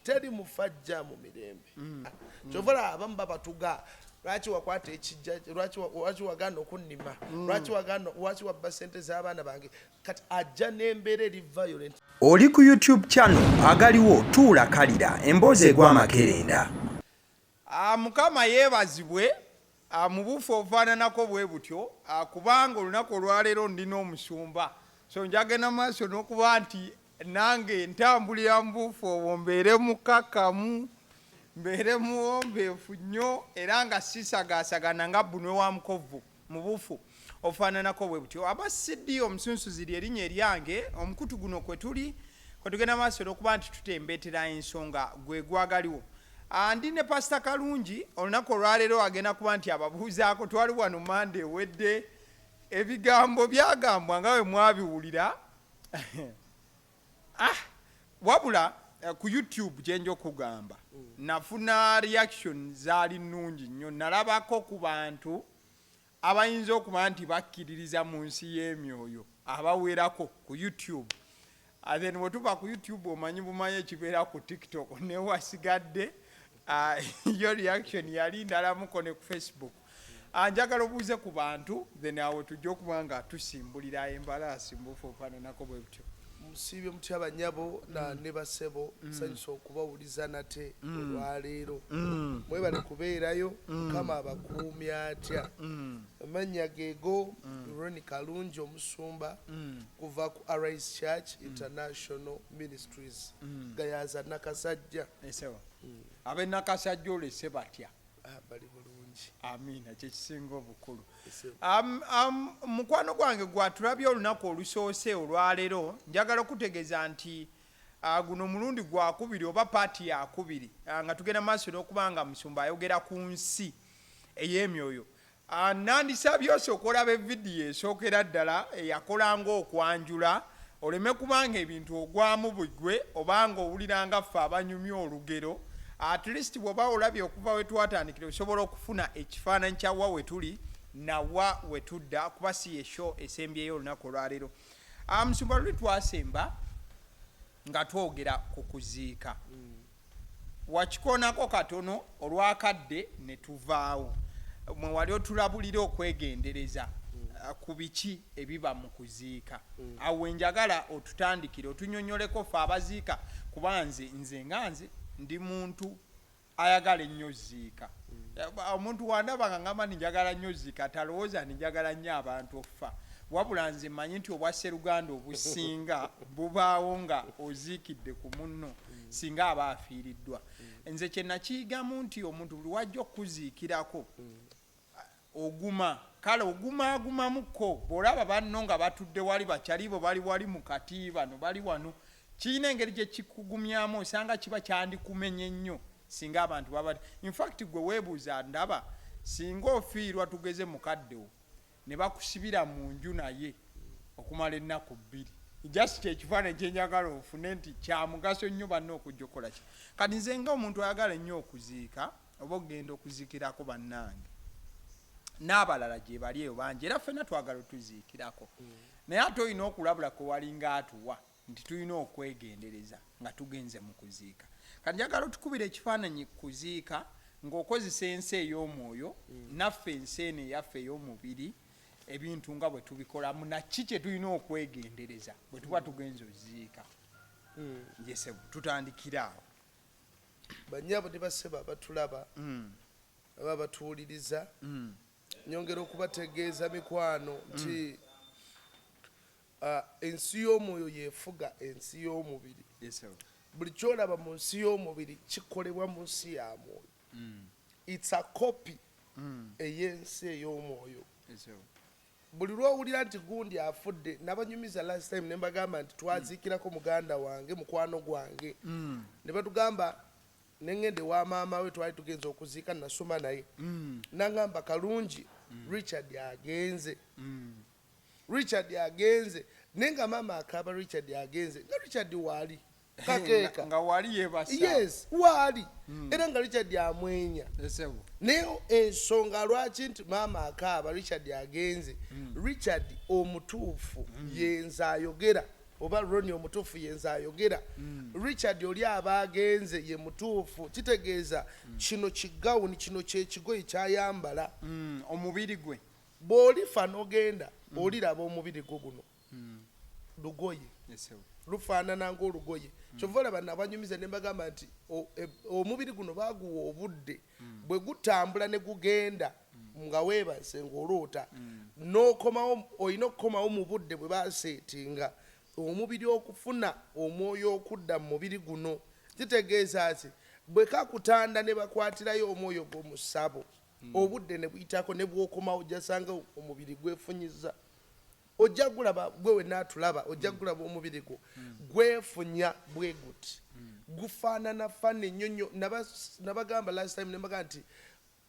teri mufajja mu mirembe kyovala abamu babatuga lwaki wakwata ekijja lwaki waganda okunnima lwaki wabba sente z'abaana bange kati ajja n'embeera eri violent. Oli ku YouTube channel agaliwo tuula kalira emboozi egw'amakerenda. Mukama yeebazibwe mu bufu obufaananako bwe butyo kubanga olunaku olwaleero ndina omusumba so njagenda maaso n'okuba nti nange ntambulira mu bufu obwo mbeere mukakamu mbeere muwombeefu nnyo era nga sisagaasagana nga bbunwe wa mukovu mu bufu obufaananako bwe butyo. Abasiddi omusunsuzi ly'erinnya eryange omukutu guno kwe tuli kwe tugenda maaso n'okuba nti tutembeetera ensonga gwe gwagaliwo. Ndi ne Pastor Kalungi olunaku olwaleero agenda kuba nti ababuuzaako twali wano mande ewedde ebigambo byagambwa nga bwe mwabiwulira wabula ku YouTube kyenjo okugamba nafuna reaction zaali nnungi nnyo. Nalabako ku bantu abayinza okuba nti bakkiririza mu nsi y'emyoyo abawerako ku YouTube. Then bwe tuva ku YouTube omanyi bumanyi ekibeera ku TikTok ne wasigadde your reaction yali ndalamuko ne ku Facebook. Njagala obuuze ku bantu then awo tujja okuba nga tusimbulira embalaasi mbufu ofaananako bwe butyo. Musiibye mutya banyabo ne basebo nsanyusa okubawuliza nate olwaleero mwebale kubeerayo mukama abakuumye atya. Amannya geego Ronnie Kalungi omusumba kuva ku Arise Church International Ministries gayaza Nakasajja. Abe Nakasajja olese batya bali bulungi amiina kyekisinga obukulu. Mukwano gwange gwatulabye olunaku olusoose olwaleero njagala okutegeeza nti guno mulundi gwakubiri oba paati yakubiri nga tugenda maaso n'okuba nga musumba ayogera ku nsi ey'emyoyo. Nandisabye osooka olaba evidiyo esookera ddala eyakolanga okwanjula oleme kubanga ebintu ogwamu bugwe obanga owuliranga ffe abanyumya olugero. At least bw'oba olabye okuva we twatandikira osobola okufuna ekifaananyi kya wa we tuli nawa we tudda kuba si ye show esembyeyo olunaku olwaleero. Musumba luli twasemba nga twogera ku kuziika wakikoonako katono olwakadde ne tuvaawo mwe wali otulabulira okwegendereza ku biki ebiba mu kuziika. Awo njagala otutandikire otunyonyoleko ffe abaziika kuba nze nga nze ndi muntu ayagala ennyo ziika. Omuntu wandaba nga ngamba njagala nnyo ziika talowooza njagala nnyo abantu okufa wabula nze mmanyi nti obwa Sseruganda obusinga bubaawo nga oziikidde ku munno singa aba afiiriddwa. Nze kye nakiyigamu nti omuntu buli wajja okuziikirako oguma kale ogumaagumamuko bw'olaba banno nga batudde wali bakyalibo bali wali mu kati bano bali wano kirina engeri gye kikugumyamu osanga kiba kyandikumenye ennyo singa abantu baba. In fact gwe weebuuza ndaba singa ofiirwa tugeze mukaddewo ne bakusibira mu nju naye okumala ennaku 2 just kyekifaananyi kyenjagala ofune nti kya mugaso nnyo banna okujja okukola ki. Kati nze nga omuntu ayagala ennyo okuziika oba okugenda okuziikirako bannange n'abalala gye bali eyo bangi era ffenna twagala otuziikirako naye ate olina okulabula kwe walinga atuwa nti tulina okwegendereza nga tugenze mu kuziika. Kati njagala otukubira ekifaananyi kuziika ng'okozesa ensi ey'omwoyo naffe ensi eno eyaffe ey'omubiri ebintu nga bwe tubikolamu naki kye tulina okwegendereza bwe tuba tugenza oziika. Yese tutandikira awo. Banyabo ne baseba abatulaba aba batuwuliriza nyongera okubategeeza mikwano nti ensi y'omwoyo yefuga ensi y'omubiri. Buli kyolaba mu nsi y'omubiri kikolebwa mu nsi ya mwoyo. It's a copy ey'ensi ey'omwoyo. Buli lwowulira nti gundi afudde nabanyumiza last time ne mbagamba nti twaziikirako muganda wange mukwano gwange ne batugamba nengende wa maama we twali tugenza okuziika nasoma naye nangamba Kalungi Richard agenze. Richard agenze nenga mama akaba Richard agenze nga Richard wali kakeeka nga wali yebasa. Yes wali era nga Richard amwenya naye ensonga lwaki nti mama akaba Richard agenze Richard omutuufu yenza ayogera oba Ronnie omutuufu yenza ayogera Richard oli aba agenze ye mutuufu kitegeeza kino kigawuni kino kyekigoye kyayambala omubiri gwe bw'olifa n'ogenda oliraba omubiri gwo guno lugoye lufaanana ng'olugoye kyova olaba nabanyumiza ne mbagamba nti omubiri guno baaguwa obudde bwe gutambula ne gugenda nga weebase ng'oloota n'okomawo olina okukomawo mu budde bwe baaseetinga omubiri okufuna omwoyo okudda mu mubiri guno kitegeeza nti bwe kakutanda ne bakwatirayo omwoyo gw'omu ssabo obudde ne buyitako ne bw'okomawo ojjasanga omubiri gwefunyiza ojja gulaba gwe wenaatulaba ojja gulaba omubiri gwo gwefunya bwe guti gufaanana fana ennyonnyo nabagamba last time nembaga nti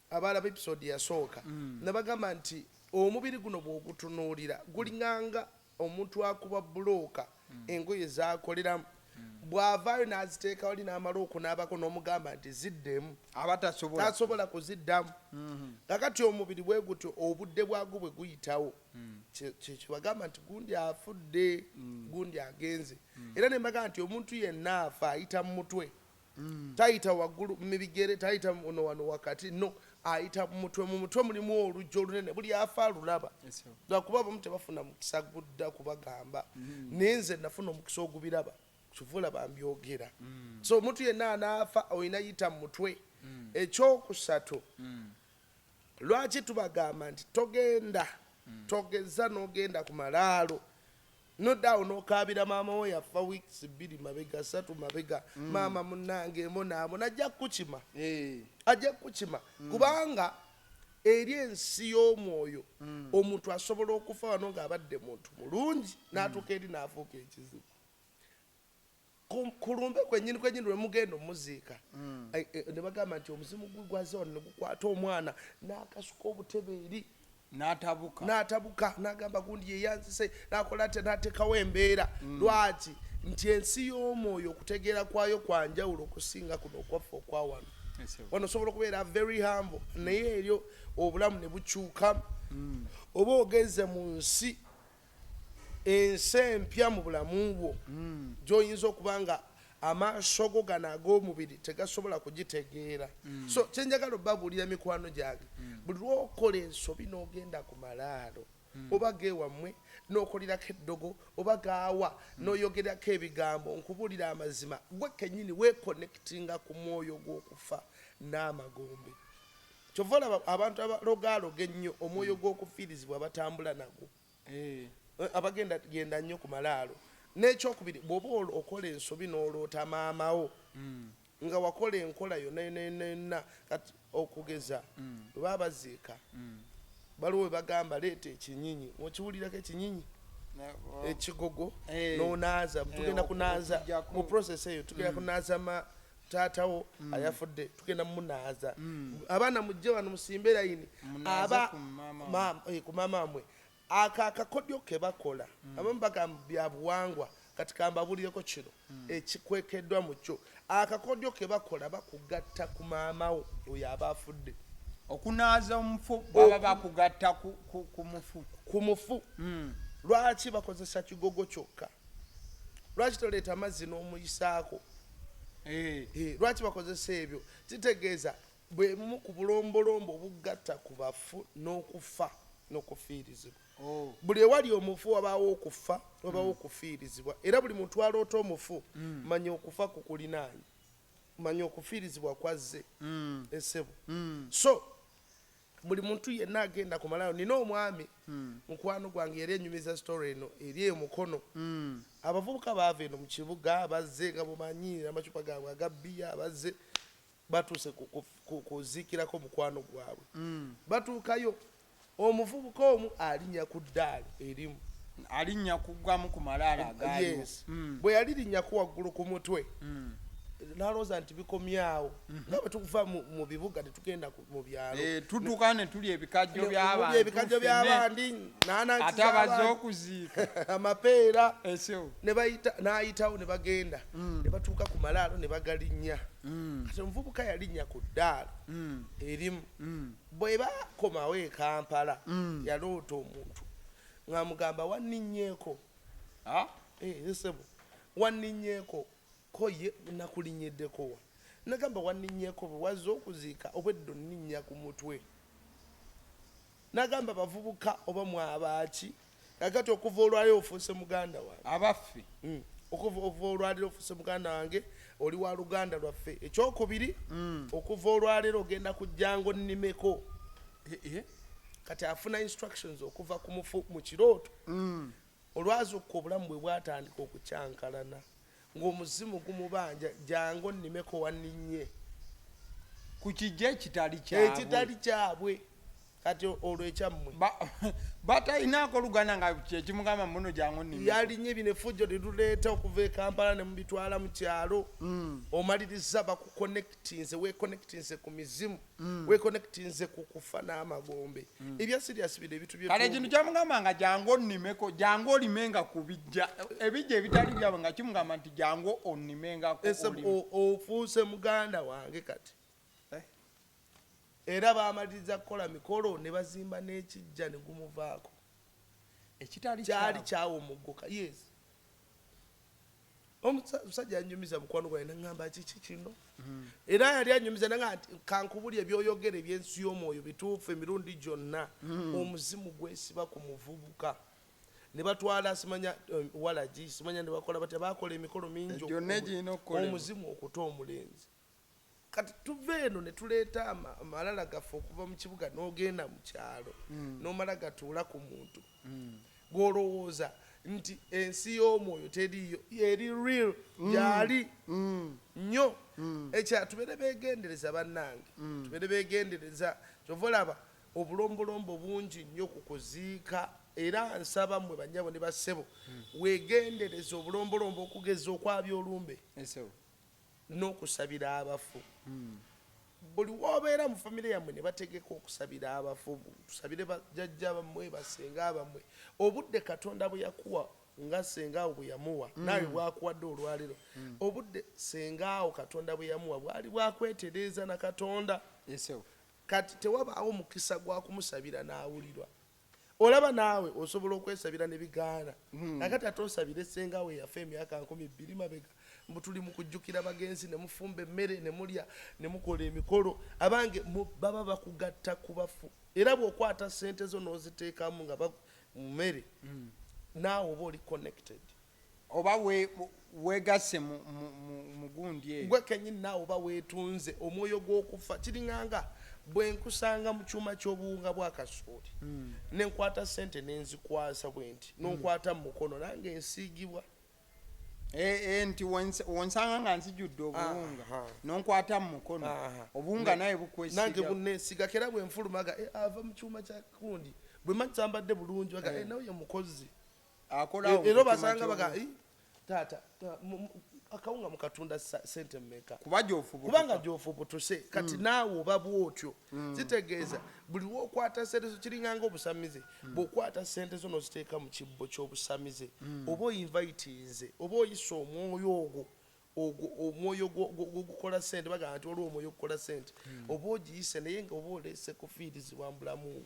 abalaba episode yasooka nabagamba nti omubiri guno bw'ogutunuulira gulinganga omuntu akuba bulooka engoye zakoleramu bw'avaayo n'aziteeka wali n'amala okunaabako n'omugamba nti ziddemu tasobola kuziddamu kakati omubiri bwe gutyo obudde bwagwo bwe guyitawo kyekibagamba nti gundi afudde gundi agenze era ne mbaga nti omuntu yenna afa ayita mu mutwe tayita waggulu mu bigere tayita ono wano wakati no ayita mu mutwe mulimu olujja olunene buli afa alulaba lwakuba abamu tebafuna mukisa gudda kubagamba naye nze nafuna omukisa ogubiraba kivula bambyogera so omuntu yenna anaafa olina yita mu mutwe ekyokusatu lwaki tubagamba nti togenda togeza n'ogenda ku malaalo nodaawo n'okaabira maama we yafa weeks 2 mabega 3 mabega maama munnange monaamona ajja kukima kubanga eri ensi y'omwoyo omuntu asobola okufa wano ng'abadde muntu mulungi n'atuuka eri n'afuuka ekizibu kulumbe kwennyini lwe mugenda omuziika ne bagamba nti omuzimu gugwaze wano ne gukwata omwana n'akasuka obutebe eri n'atabuka n'agamba gundi yeyanzise n'akola ate n'ateekawo embeera lwaki nti ensi y'omwoyo okutegeera kwayo kwa njawulo okusinga kuno okwaffe okwa wano wano osobola okubeera very humble naye eryo obulamu ne bukyuka oba ogenze mu nsi ensi empya mu bulamu bwo gy'oyinza okuba nga amaaso go gano ag'omubiri tegasobola kugitegeera so kyenjagala obbabuulira mikwano gyange buli lwokola ensobi n'ogenda ku malaalo oba geewammwe n'okolirako eddogo oba gaawa n'oyogerako ebigambo nkubuulira amazima gwe kennyini weekonekitinga ku mwoyo gw'okufa n'amagombe kyova olaba abantu abalogaaloga ennyo omwoyo gw'okufiirizibwa batambula nagwo abagenda genda nnyo ku malaalo n'ekyokubiri bw'oba okola ensobi n'oloota maamawo nga wakola enkola yonna kati okugeza bwe baba baziika baliwo we bagamba leeta ekinyinyi okiwulirako ekinyinyi ekigogo n'onaaza tugenda kunaaza mu process eyo tugenda kunaaza taatawo ayafudde tugenda munaaza abaana mujje wano musimbe layini ku maama wamwe akakodyo ke bakola abamu bagamba bya buwangwa kati kambabulireko kino ekikwekeddwa mu kyo akakodyo ke bakola bakugatta ku maamawo oyo aba afudde okunaaza omufu baba bakugatta ku mufu lwaki bakozesa kigogo kyokka lwaki toleeta amazzi n'omuyisaako lwaki bakozesa ebyo kitegeeza bwe bumu ku bulombolombo obugatta ku bafu n'okufa n'okufiirizibwa buli ewali omufu wabaawo okufa wabaawo okufiirizibwa era buli muntu aloota omufu manya okufa kukulinaanye manya okufiirizibwa kwazze essebo so buli muntu yenna agenda ku malaalo nina omwami mukwano gwange yali enyumiza story eno eri emukono abavubuka baava eno mu kibuga bazze nga bumanyi amacupa gaabwe agabbiya bazze batuuse kuziikirako mukwano gwabwe batuukayo omuvubuka omu alinnya ku ddaali erimu alinnya kugwamu ku malaalo agaayo bwe yalirinnyako waggulu ku mutwe nalowooza nti bikomyawo nga bwe tukuva mu bibuga tetugenda mu byalo tutuuka ne tuli ebikajjo by'abandi ate abazze okuziika amapeera n'ayitawo ne bagenda ne batuuka ku malaalo ne bagalinnya kati omuvubuka yalinnya ku ddaala erimu bwe bakomawo e Kampala yaloota omuntu ng'amugamba wanninyeeko esebo waninyeeko koye nakulinyeddeko wa nagamba waninyeeko bwe wazza okuziika obweddo nninnya ku mutwe nagamba bavubuka oba mwabaaki kakati okuva olwaliro ofuuse muganda wange abaffe okuva olwaliro ofuuse muganda wange oli wa luganda lwaffe ekyokubiri okuva olwaliro ogenda kujjango nnimeko kati afuna instructions okuva ku mufu mu kirooto olwazukka obulamu bwe bwatandika okukyankalana ng'omuzimu gumubanja jango nnimeko wanninye ku kijja ekitali kyabwe kati olwekyammwe batayinaako oluganda nga kyekimugamba muno jangu nnimeko yalinye bino effujjo liruleeta okuva e Kampala ne mubitwala mu kyalo omaliriza bakuconnectinze weeconnectinze ku mizimu weeconnectinze ku kufa n'amagombe ebya serious bino ebitu kale kintu kyamugamba nga jangu onnimeko jangu olimenga ku bijja ebijja ebitali byabwe nga kimugamba nti jangu onnimengako ofuuse muganda wange kati era bamaliriza kukola mikolo ne bazimba n'ekijja ne gumuvaako kyali kyawo omuggoka yes omusajja yanyumiza mukwano gwange naŋŋamba kiki kino era yali anyumiza nanga nti kankubulya ebyoyogera ebyensi y'omwoyo bituufu emirundi gyonna omuzimu gwesiba ku muvubuka ne batwala simanya walagi simanya ne bakola batya bakola emikolo mingi omuzimu okuta omulenzi kati tuve eno ne tuleeta amalala gaffe okuva mu kibuga n'ogenda mu kyalo n'omala gatuula ku muntu gw'olowooza nti ensi y'omwoyo teriyo eri real gyali nnyo ekya tubeere beegendereza bannange tubeere beegendereza kyova olaba obulombolombo bungi nnyo ku kuziika era nsaba mmwe bannyabo ne bassebo weegendereza obulombolombo okugeza okwabya olumbe n'okusabira abafu buli wobeera mu famire yammwe ne bategeka okusabira abafu tusabire bajjajja bammwe basenga bammwe obudde katonda bwe yakuwa nga sengaawo bwe yamuwa nawe bwakuwadde olwaliro obudde sengaawo katonda bwe yamuwa bwali bwakwetereeza na katonda kati tewabaawo mukisa gwa kumusabira n'awulirwa olaba naawe osobola okwesabira ne bigaana nakati ate osabire sengaawo eyafa emyaka 20 mabega tuli mu kujjukira bagenzi ne mufumba emmere ne mulya ne mukola emikolo abange baba bakugatta ku bafu era bw'okwata ssente zo n'oziteekamu nga mu mmere naawe oba oli connected oba weegasse mu gundi eyo gwe kennyini naawe oba weetunze omwoyo gw'okufa kiringanga bwe nkusanga mu kyuma ky'obuwunga bwa kasooli ne nkwata ssente ne nzikwasa bwe nti n'onkwata mu mukono nange ensiigibwa nti wonsanga nga nzijjudde obuwunga nonkwata mu mukono obuwunga naye bukwesiga nange buneesiga kera bwe nfulumaga ava mu kyuma kya kundi bwe mazambadde bulungi baga nawe ye mukozi era basanga baga taata akawunga mukatunda sente mmeka kubanga gyofubutuse kati naawe oba bwotyo zitegeeza buli lwokwata sente zo kiringanga obusamize bw'okwata sente zo n'oziteeka mu kibbo ky'obusamize oba oyinvaitinze oba oyisa omwoyo ogwo omwoyo gukola sente bagamba nti waliwo omwoyo gukola sente oba ogiyise naye nga oba oleese kufiirizibwa mbulamungu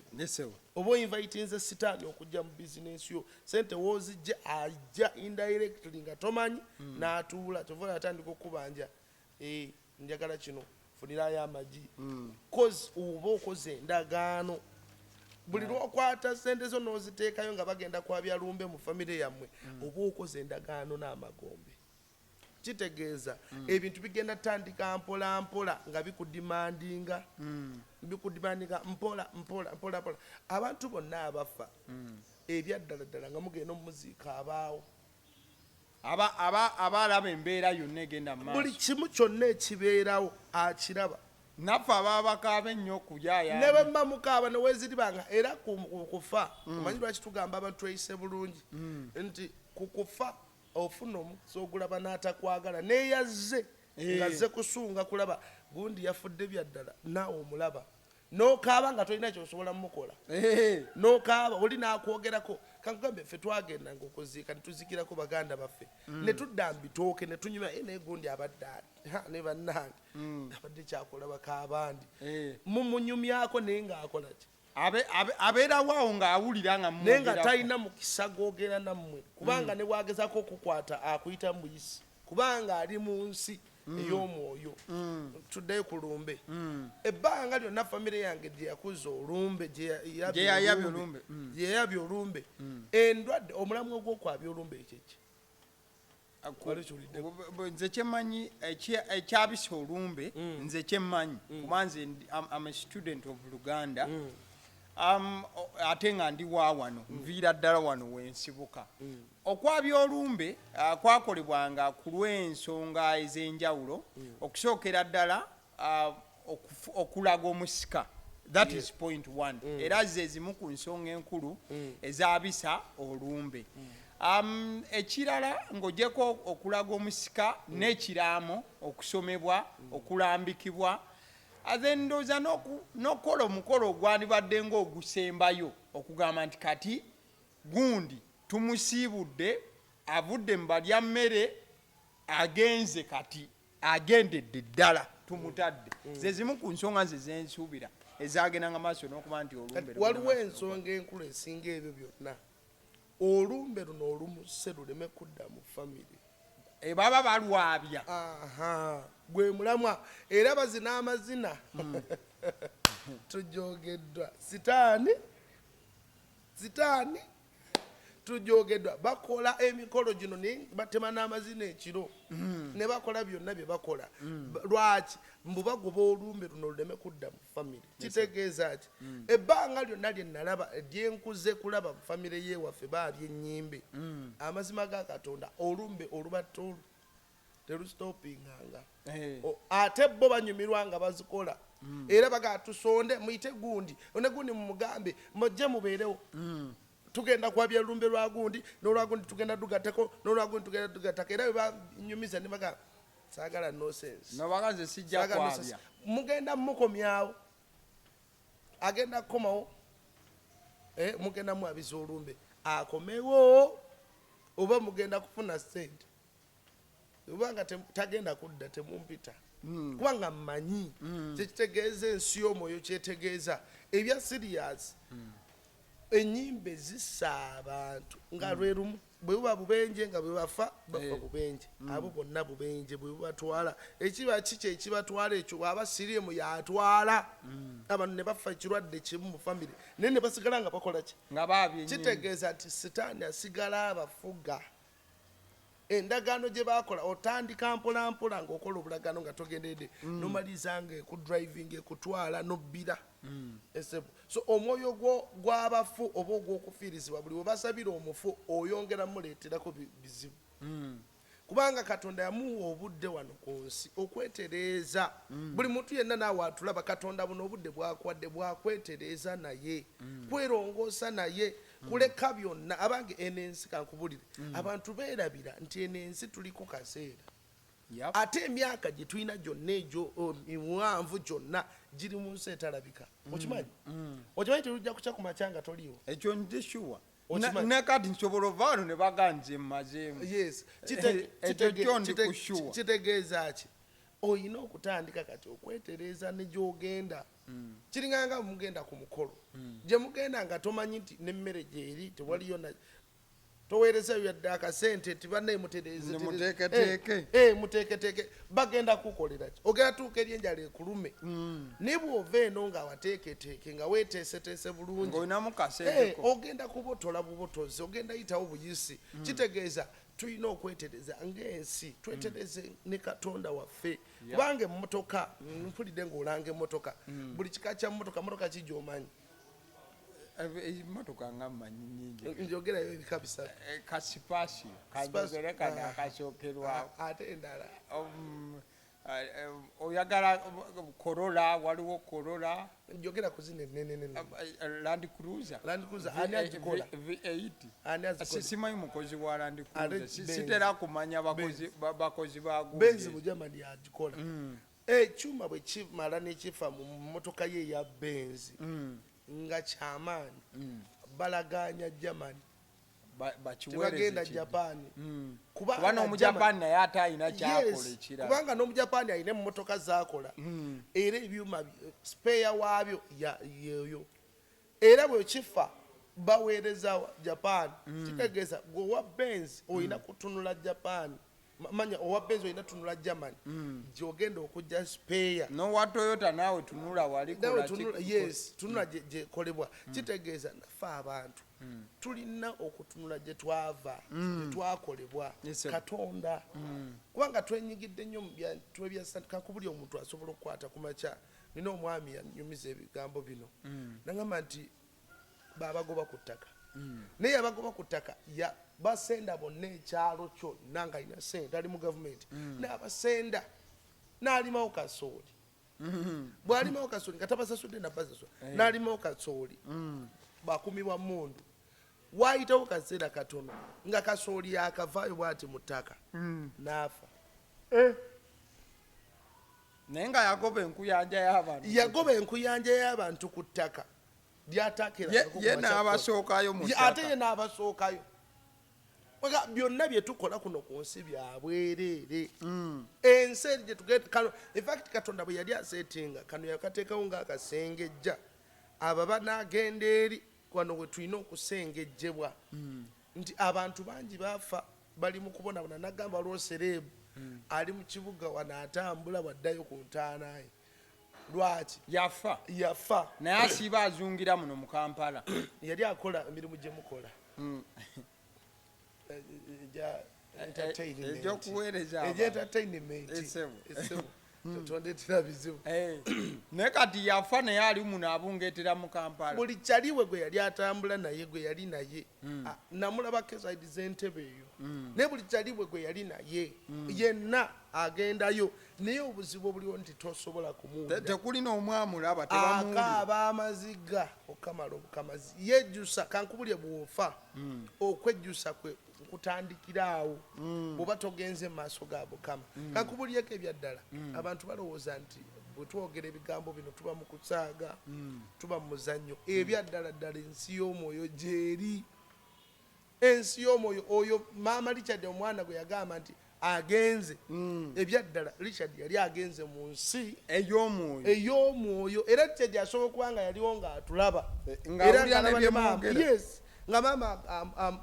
oba oyinvaitinze sitaani okujja mu bizinensi yo sente woozijja ajja indirectly nga tomanyi n'atuula kyova yatandika okubanja njagala kino funirayo amagi cause oba okoze endagaano buli lwokwata sente zo n'oziteekayo nga bagenda kwabya lumbe mu famire yammwe oba okoze endagaano n'amagombe kitegeeza ebintu bigenda tandika mpola mpola nga bikudimandinga mpola abantu bonna abafa ebyaddala ddala nga mugenda omuziika abaawo abalaba embeera yonna egenda mu maaso buli kimu kyonna ekibeerawo akiraba naffe ababa bakaaba ennyo okuyaayaana ne bwe mba mukaaba ne weeziribanga era kufa omanyi lwaki tugamba abantu tweyise bulungi nti kukufa ofuna omukisa ogulaba n'atakwagala neeyazze nga zze kusunga kulaba gundi yafudde byaddala naawe omulaba n'okaaba nga tolina kyosobola mumukola n'okaaba oli n'akwogerako kankugambe ffe twagendanga okuziika ne tuzikirako baganda baffe ne tudda mbitooke ne tunyuma naye gundi abadde ne bannange abadde kyakola bakaabandi mumunyumyako naye ng'akola ki abeerawo ng'awulira nga naye nga talina mukisa gwogera nammwe kubanga ne bwagezako okukwata akuyita mbuyisi kubanga ali mu nsi ey'omwoyo. Tuddeyo ku lumbe ebbanga lyonna famire yange gye yakuza olumbe gye yayabya olumbe endwadde omulamu ogw'okwabya olumbe ekyeki nze kyemmanyi ekyabisa olumbe nze kyemmanyi kuba nze am a student of Luganda ate nga ndi wa wano nviira ddala wano wensibuka. Okwabya olumbe kwakolebwanga ku lw'ensonga ez'enjawulo okusookera ddala okulaga omusika. That is point one. Era ze zimu ku nsonga enkulu ezaabisa olumbe. Ekirala ng'ogyeko okulaga omusika n'ekiraamo okusomebwa okulambikibwa then ndowooza n'okukola omukolo ogwandibadde ng'ogusembayo okugamba nti kati gundi tumusiibudde avudde mu balya mmere agenze kati agendedde ddala tumutadde. Ze zimu ku nsonga nze zensuubira ezagendanga maaso n'okuba nti olumbe waliwo ensonga enkulu esinga ebyo byonna. Olumbe luno olumuse luleme kudda mu famire baba balwabya gwe mulamwa era bazina amazina tujogeddwa sitaani tujogeddwa bakola emikolo gino ne batema n'amazina ekiro ne bakola byonna bye bakola. Lwaki mbu bagoba olumbe luno luleme kudda mu famire. Kitegeeza ki ebbanga lyonna lye nalaba lyenkuze kulaba mu famire yeewaffe baabye ennyimbe amazima ga Katonda olumbe olubatta olwo terustopinganga ate bo banyumirwa nga bazikola era baga tusonde muyite gundi one gundi mumugambe mujje mubeerewo tugenda kwabya lumbe lwa gundi n'olwagundi tugenda dugatako n'olwagundi tugenda dugatako era banyumiza ne baga saagala no sense nobagaze sijja kwabya mugenda mukomyawo agenda kukomawo mugenda mwabiza olumbe akomewo oba mugenda kufuna sente ubanga tagenda kudda temumpita kubanga mmanyi kyekitegeeza ensi y'omwoyo kyetegeeza ebya serious. Enyimbe zissa abantu nga lwerumu bwe buba bubenje nga bwe bafa bafa bubenje abo bonna bubenje bwe bubatwala ekiba kiki ekibatwala ekyo bwaba sirimu yatwala abantu ne bafa ekirwadde kimu mu famire naye ne basigala nga bakola ki nga baabye kitegeeza nti sitaani asigala abafuga. Endagaano gye bakola otandika mpolampola ng'okola obulagano nga togenderedde nomaliza nga ekudriving ekutwala nobbira esebo. So omwoyo gw'abafu oba ogw'okufiirizibwa buli we basabira omufu oyongera muleeterako bizibu kubanga Katonda yamuwa obudde wano ku nsi okwetereeza. Buli muntu yenna naawe atulaba Katonda buno obudde bwakwadde bwakwetereeza naye kwerongoosa naye kuleka byonna abange enensi kankubulire abantu beerabira nti enensi tuli ku kaseera ate emyaka gye tulina gyonna egyo miwanvu gyonna giri mu nsi etalabika. Okimanyi terujja kuca ku macyanga toliiwo ekyo ndishuwa nekati nsobola ovaano ne baganze mmazeemu. Yes kitegeeza ki oyina okutandika kati okwetereeza ne gy'ogenda. Kiringanga mugenda ku mukolo gye mugenda nga tomanyi nti n'emmere gyeri tewaliyo toweerezayo yadde akasente ti bannaye muteeketeeke bagenda kukolera ki ogenda tuuka eri enjala ekulume ne bw'ova eno nga wateeketeeke nga weeteeseteese bulungi ogenda kubotola bubotozi ogenda yitawo buyisi. Kitegeeza tulina okwetereza ng'ensi twetereze ne Katonda waffe kubanga emmotoka mpulidde ng'olanga emmotoka buli kika kya mmotoka ki gy'omanyi emmotoka nga mmanyi nnyingi njogerayo ebika bisatu kasipasi kanjogerekana akasookerwa ate endala oyagala Corolla waliwo Corolla njogera ku zino ennene Land Cruiser ani agikola V8 simanyi mukozi wa Land Cruiser sitera kumanya bakozi Benz mu Germany agikola ekyuma bwe kimala nekifa mu mmotoka ye eya Benz nga kyamaanyi balaganya Germany bagenda Japan kubanga n'omujapani naye ate alina kyakola ekirala kubanga n'omujapani alina emmotoka zaakola era ebyuma spare waabyo yeyo era bwe kifa baweereza Japan kitegeeza gweowa Benz olina kutunula Japan manya owa Benz olina tunula Germany gyogenda okujja spare nowa Toyota naawe tunula wali yes tunula gyekolebwa kitegeeza naffe abantu tulina okutunula gye twava gye twakolebwa Katonda kubanga twenyigidde nnyo mu bintu kakubuli omuntu asobola okukwata ku makya nina omwami yanyumiza ebigambo bino nagamba nti babagoba ku ttaka naye yabagoba ku ttaka basenda bonna ekyalo kyonna nga alina sente ali mu gavumenti n'abasenda n'alimawo kasooli bw'alimawo kasooli nga tabasasudde nabasasula n'alimawo kasooli bakumibwa mundu waayitawo kaseera katono nga kasooli yakavaayo bw'ati mu ttaka n'afa naye nga yagoba enkuyanja y'abantu yagoba enkuyanja y'abantu ku ttaka ye n'abasookayo mu ttaka ate ye n'abasookayo byonna bye tukola kuno ku nsi bya bwereere ensi eri gye tugenda kano infact Katonda bwe yali aseetinga kano yakateekawo ng'akasengejja ababa n'agenda eri wano we tulina okusengejjebwa nti abantu bangi baafa bali mu kubonabona nagamba waliwo sereebu ali mu kibuga wano atambula bwaddayo ku ntaanaye lwaki yafa naye asiiba azungira muno mu Kampala yali akola emirimu gye mukola egyokuweereza entertainment tondetera bizibu naye kati yafa naye ali muno abungeetera mu Kampala buli kyaliwe gwe yali atambula naye gwe yali naye namulabako esaidi z'entebe eyo naye buli kyaliwe gwe yali naye yenna agendayo naye obuzibu obuliwo nti tosobola kumuwulira tekulina omwamulaba akaaba amaziga okamala obukamazi yejjusa kankubulye bw'ofa okwejjusa kwe kutandikira awo bw'oba togenze mu maaso ga Mukama kankubulyeko ebyaddala abantu balowooza nti bwe twogera ebigambo bino tuba mu kusaaga tuba mu muzannyo ebyaddala ddala ensi y'omwoyo gyeri ensi y'omwoyo oyo maama Richard omwana gwe yagamba nti agenze ebyaddala Richard yali agenze mu nsi ey'omwoyo era Richard asobola okuba nga yaliwo ng'atulaba yes nga mama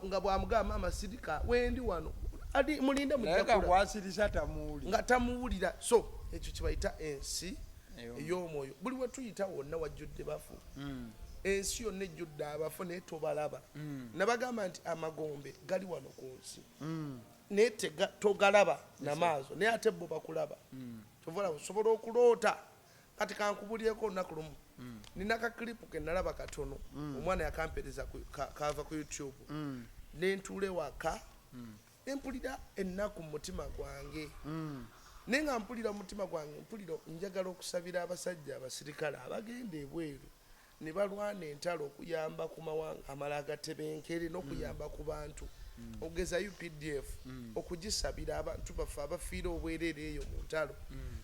nga bwamugamba mama sidika wendi wano adi mulinde nga tamuwulira so ekyo kibayita ensi ey'omwoyo buli we tuyita wonna wajjudde bafu ensi yonna ejjudde abafu naye tobalaba nabagamba nti amagombe gali wano ku nsi naye togalaba namaaso naye ate bo bakulaba osobola okuloota kati kankubulyeko olunaku lumu nina kakilipu ke nalaba katono omwana yakampereza kava ku YouTube nentuule waka nempulira ennaku mu mutima gwange naye nga mpulira mu mutima gwange mpulira njagala okusabira abasajja abasirikale abagenda ebweru ne balwana entalo okuyamba ku mawanga amala agatebenkere n'okuyamba ku bantu ogeza UPDF okugisabira abantu baffe abafiira obwereere eyo mu ntalo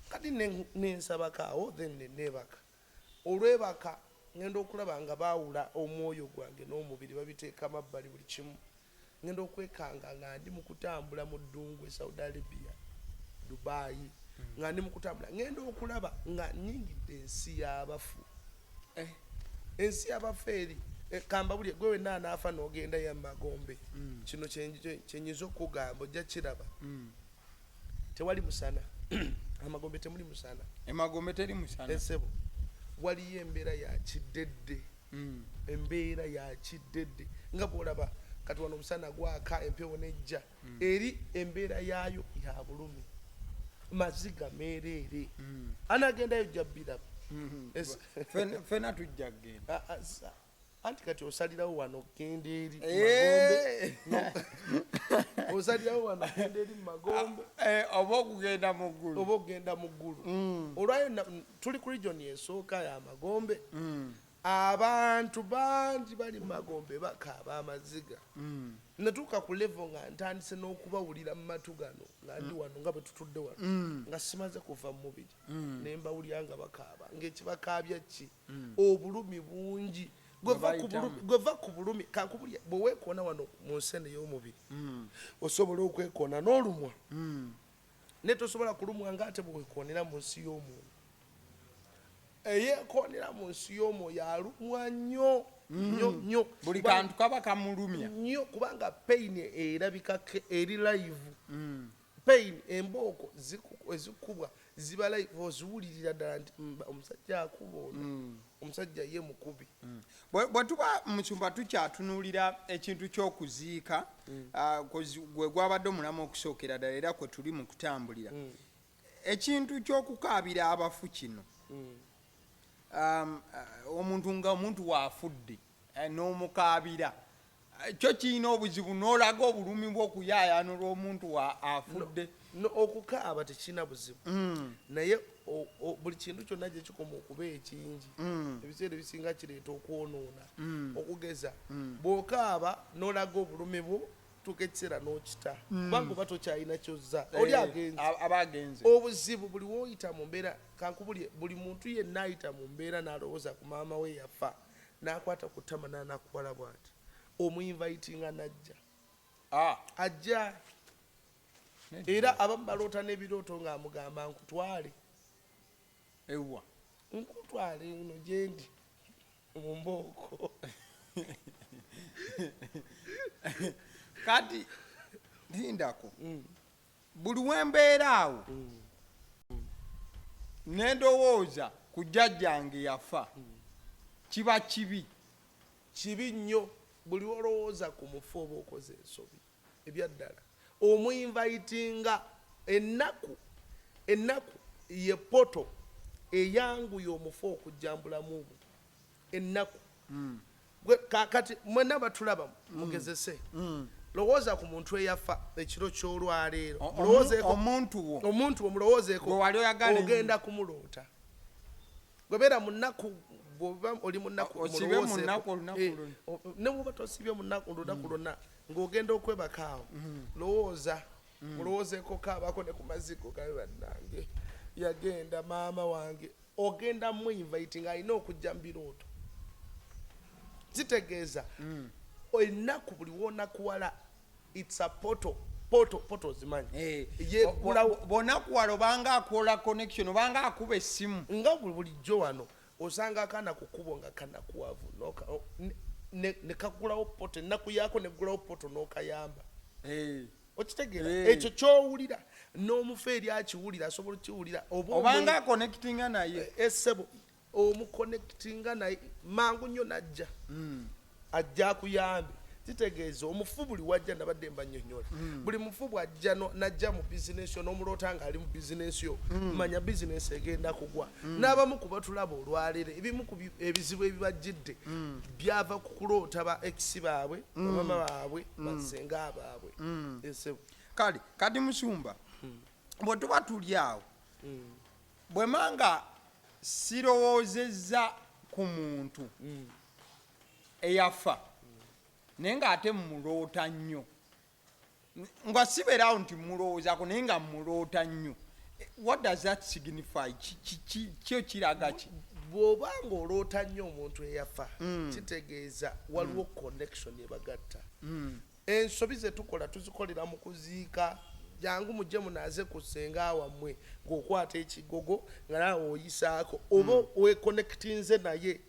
kati nensabako awo then nebaka olwebaka ngenda okulaba nga baawula omwoyo gwange n'omubiri babiteeka mabbali buli kimu ngenda okwekanga nga ndi mu kutambula mu ddungu e Saudi Arabia Dubai nga ndi mu kutambula ngenda okulaba nga nnyingidde ensi y'abafu ensi y'abafu eri kamba buli gwe wenna anaafa n'ogenda ya Magombe kino kyenyiza okugamba ojja kiraba tewali musana Amagombe temuli musana Emagombe teri musana esebo waliyo embeera ya kiddedde embeera ya kiddedde nga bw'olaba kati wano omusana gwaka empewo nejja eri embeera yaayo ya bulumi maziga meereere anagendayo jabbiraba fena tujja kgenda anti kati osalirawo wano genda eri osalirawo wano genda eri mu Magombe oba okugenda mu ggulu olwayo tuli ku region esooka ya Magombe abantu bangi bali mu Magombe bakaaba amaziga natuuka ku level nga ntandise n'okubawulira mu matu gano nga ndi wano nga bwe tutudde wano nga simaze kuva mu mubiri ne mbawulira nga bakaaba ng'ekibakaabya ki obulumi bungi gweva ku bulumi kankubulya bwe weekoona wano mu nsene y'omubiri osobola okwekoona n'olumwa naye tosobola kulumwa ng'ate bwe weekoonera mu nsi y'omwoyo eyeekoonera mu nsi y'omwoyo alumwa nnyo nnyo buli kantu kaba kamulumya nnyo kubanga pain erabika eri live pain embooko ezikubwa ziba live oziwulirira ddala nti omusajja akuba ono omusajja ye mukubi bwe tuba mu kyumba tukyatunuulira ekintu ky'okuziika gwe gwabadde omulamu okusookera ddala era kwe tuli mu kutambulira ekintu ky'okukaabira abafu kino omuntu nga omuntu waafudde n'omukaabira kyo kirina obuzibu n'olaga obulumi bw'okuyaayaanula omuntu afudde okukaaba tekirina buzibu naye buli kintu kyonna gye kikoma okuba ekingi ebiseera ebisinga kireeta okwonoona okugeza bw'okaaba n'olaga obulumi bwo tuka ekiseera n'okita kubanga oba tokyalina kyozza oli agenze obuzibu buli woyita mu mbeera kankubulye buli muntu yenna ayita mu mbeera n'alowooza ku maama we yafa n'akwata ku ttama n'anakukola bw'ati omuyinvayitinga najja ajja era abamu baloota n'ebirooto ng'amugamba nkutwale ewa nkutwale eno gyendi mu mbooko kati lindako buli wembeera awo nendowooza ku jjajjange yafa kiba kibi nnyo buli olowooza ku mufu oba okoze ensobi ebyaddala omuyinvayitinga ennaku ye poto eyanguya omufu okujjambulamu obwo ennaku kati mwenna batulaba mugezese lowooza ku muntu eyafa ekiro ky'olwaleero omuntu wo mulowoozeeko ogenda kumuloota gwebeera mu nnaku bw'oba oli mu nnaku ne bw'oba tosibye mu lunaku lwonna ng'ogenda okwebaka awo lowooza mulowoozeeko kaabako ne ku maziko gabe bannange yagenda maama wange ogenda muyinvayitinga alina okujja mu birooto kitegeeza ennaku buli wonakuwala it's a poto zimanyi bonakuwala obanga akola connection obanga akuba essimu nga bulijjo wano osanga akaana kukubo nga kanakuwavu ne kagulawo poto ennaku yaako negulawo poto n'okayamba okitegeera ekyo kyowulira n'omufu eri akiwulira asobola okiwulira obanga akonectinga naye essebo omukonectinga naye mangu nnyo najja ajja akuyambe kitegeeza omufu buli wajja nabadde mbannyonnyola buli mufu bw'ajja najja mu bizinesi yo n'omuloota ng'ali mu bizinesi yo manya bizinesi egenda kugwa n'abamu ku batulaba olwaleero ebimu ku ebizibu ebibajjidde byava ku kuloota ba ekisi baabwe bamama baabwe basenga baabwe esebo kale kati musumba bwe tuba tuli awo bwe manga sirowoozezza ku muntu eyafa naye ng'ate muloota nnyo nga sibeerawo nti mulowoozaako naye nga muloota nnyo what does that signify kyo kiraga ki bw'obanga oloota nnyo omuntu eyafa kitegeeza waliwo connection ebagatta ensobi ze tukola tuzikolera mu kuziika jangu mujje munaaze ku ssenga wammwe ng'okwata ekigogo nga naawe oyisaako oba wekonectinze naye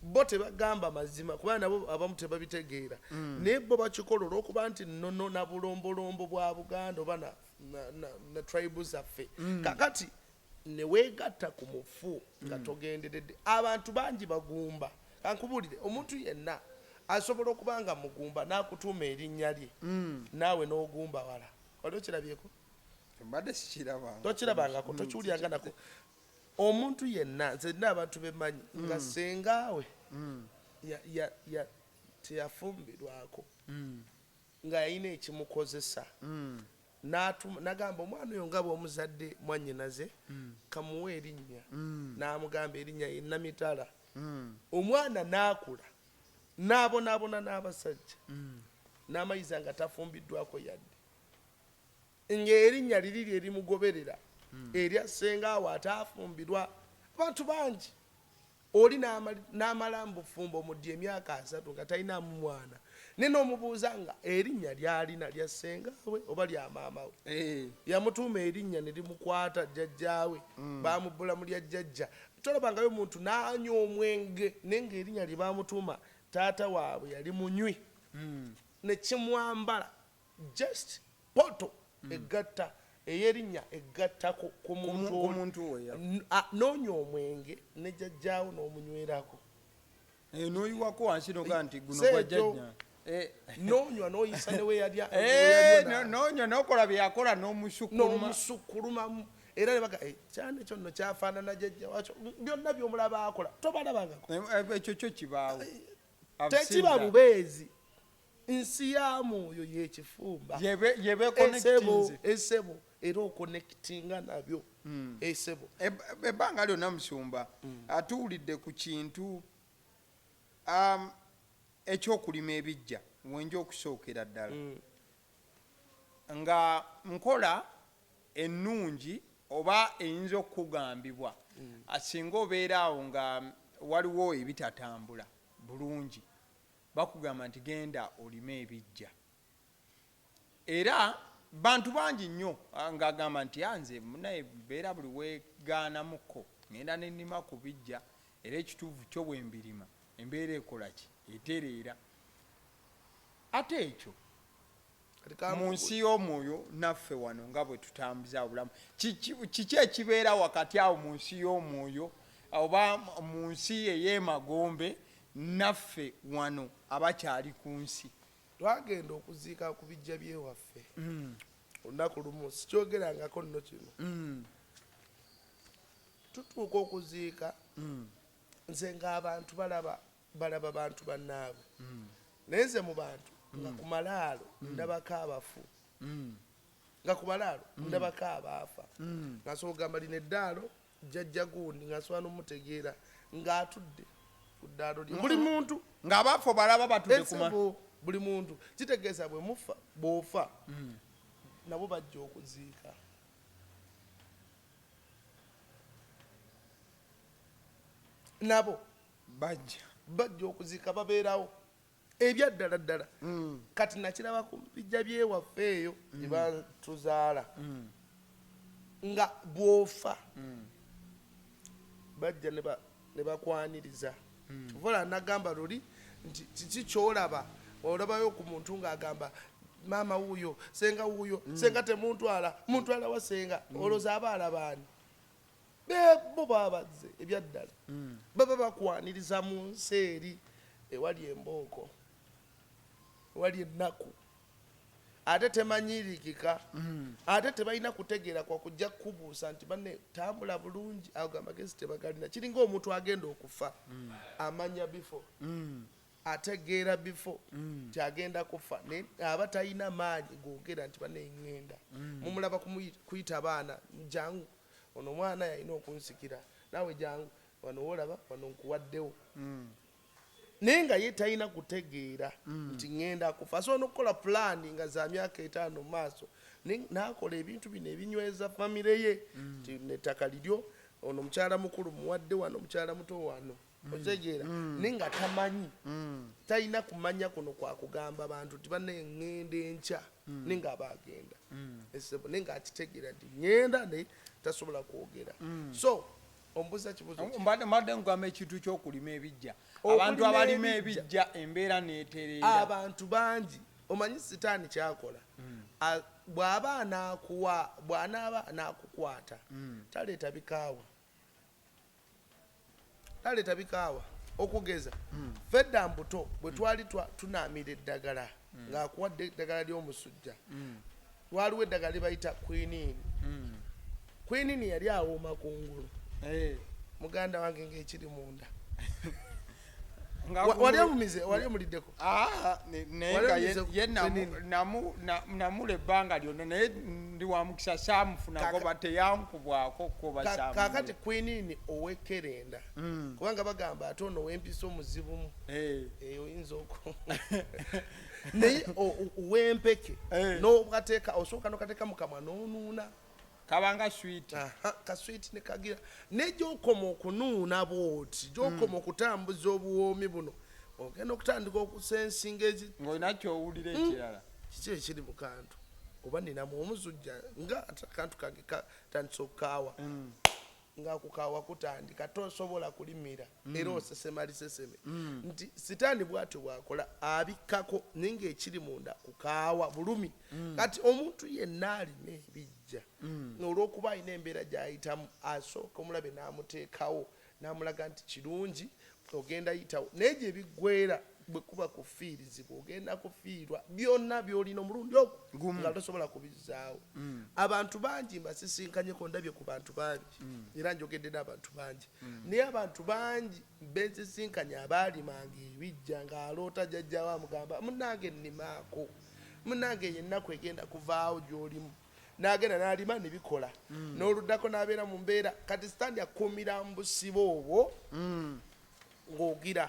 bo tebagamba mazima kubanga nabo abamu tebabitegeera naye bo bakikola olw'okuba nti nnono na bulombolombo bwa Buganda oba na tribe zaffe kakati ne weegatta ku mufu nga togenderedde abantu bangi bagumba kankubulire omuntu yenna asobola okuba nga mugumba n'akutuuma erinnya lye naawe n'ogumba wala wali okirabyeko mbadde sikirabanga tokirabangako tokiwulyanga nako omuntu yenna nze nina abantu bemanyi nga sengaawe teyafumbirwako nga yalina ekimukozesa nagamba omwana oyo nga bw'omuzadde mwannyinaze kamuwe erinnya n'amugamba erinnya ye Namitala omwana n'akula n'abonaabona n'abasajja n'amayiza nga tafumbiddwako yadde ng'erinnya liri lyerimugoberera erya sengaawe ataafumbirwa abantu bangi oli n'amala mu bufumbo omuddi emyaka 3 nga talinamu mwana ne n'omubuuza nga erinnya lyalina lya sengaawe oba lya maama we yamutuuma erinnya ne limukwata jjajjaawe bamubbula mu lya jjajja tolabangayo omuntu n'anywa omwenge naye ng'erinnya lye baamutuuma taata waabwe yali munywi ne kimwambala just poto egatta eyerinnya egattako ku muntu oyo n'onywa omwenge ne jjajjaawo n'omunywerako n'oyiwako wansi noga nti guno gwa jjajja n'onywa n'oyisa ne weeyalya n'onywa n'okola bye yakola n'omusukulumamu era ne baga kyane ekyo nno kyafaanana jjajja wakyo byonna by'omulaba akola tobalabangako ekyo kyo kibaawo tekiba bubeezi nsi ya mwoyo y'ekifumba esebo era okonekitinga nabyo esebo ebbanga lyonna musumba atuwulidde ku kintu ekyokulima ebijja wenja okusookera ddala nga nkola ennungi oba eyinza okugambibwa asinga obeera awo nga waliwo ebitatambula bulungi bakugamba nti genda olime ebijja era bantu bangi nnyo ng'agamba nti nze munaye beera buli weegaanamuko ngenda nennima ku bijja era ekituufu kyo bwe mbirima embeera ekola ki etereera ate ekyo mu nsi y'omwoyo naffe wano nga bwe tutambuza obulamu kiki ekibeera wakati awo mu nsi y'omwoyo oba mu nsi ey'emagombe naffe wano abakyali ku nsi twagenda okuziika ku bijja byewaffe olunaku lumu sikyogerangako nno kino tutuuka okuziika nze ng'abantu balaba bantu bannaabwe naye nze mu bantu nga ku malaalo ndabako abafu nga ku malaalo ndabako abaafa nga nsobola okugamba lino eddaalo jjajja gundi nga nsobola n'omutegeera ng'atudde ku ddaalo lye buli muntu ng'abaafu balaba batudde ku buli muntu kitegeeza bw'ofa nabo bajja okuziika nabo bajja okuziika babeerawo ebyaddala ddala kati nakiraba ku bijja byewaffe eyo gye batuzaala nga bw'ofa bajja ne bakwaniriza vola nagamba luli nti kiki kyolaba olabayo ku muntu ng'agamba maama wuuyo senga wuuyo senga temuntwala wa senga olooza abaala baani bo babazze ebyaddala baba bakwaniriza mu nsi eri ewali embooko ewali ennaku ate temanyirikika ate tebalina kutegeera kwa kujja kubuusa nti banne tambula bulungi agamba gezi tebagalina kiringa omuntu agenda okufa amanya bifo ategeera bifo kyagenda kufa aba talina maanyi googera nti banne ŋŋenda mumulaba kuyita abaana jangu ono omwana yalina okunsikira naawe jangu wano wolaba wano nkuwaddewo naye nga ye talina kutegeera nti ŋŋenda kufa asobola n'okukola pulaani nga za myaka 5 mu maaso n'akola ebintu bino ebinyweza famire ye nti nettaka liryo ono omukyala mukulu muwadde wano omukyala muto wano otegeera naye nga tamanyi talina kumanya kuno kwakugamba abantu nti banne ŋŋenda enkya naye nga aba agenda naye nga akitegeera nti ŋŋenda naye tasobola kwogera so ombuza kibuzo mbadde nkugamba ekintu ky'okulima ebijja abantu abalima ebijja embeera neetereera abantu bangi omanyi sitaani kyakola bw'anaaba n'akukwata taleeta bikaawa okugeza fedda mbuto bwe twali tunaamira eddagala ng'akuwadde eddagala ly'omusujja waliwo eddagala libayita kwinini yali awooma kungulu muganda wange ng'ekiri munda wali omuliddeko namula ebbanga lyonna naye ndi wamukisa saamufunako bateyankubwako kakati kwinini ow'ekkerenda kubanga bagamba ate ono w'empisa omuzibumu oyinza naye ow'empeke n'okateeka osooka n'okateeka mukamwa n'onuuna kabanga sweet kasweet ne kagira ne gyokoma okunuuna bwoti gyokoma okutambuza obuwoomi buno ogenda okutandika okusensinga ng'olina kyowulira ekirala kiki ekiri mu kantu oba ninamu omuzujja nga akantu kange katandisa okukaawa nga kukawa kutandika tosobola kulimira era osesema liseseme nti sitaani bwatyo bwakola abikkako ninga ekiri munda kukawa bulumi kati omuntu yenna alina ebijja olw'okuba alina embeera gy'ayitamu asooka omulabe n'amuteekawo n'amulaga nti kirungi ogenda yitawo naye gye biggwera bwe kuba kufiirizibwa ogenda kufiirwa byonna by'olina omulundi ogwo nga tosobola kubizzaawo abantu bangi mbasisinkanyeko ndabye ku bantu bangi era njogedde n'abantu bangi naye abantu bangi bensisinkanye abaalimanga ebijja ng'aloota jjajjawo amugamba munnange nnimaako munnange yennaku egenda kuvaawo gy'olimu n'agenda n'alima ne bikola n'oluddako n'abeera mu mbeera kati sitandi akuumira mu busibe obwo ng'ogira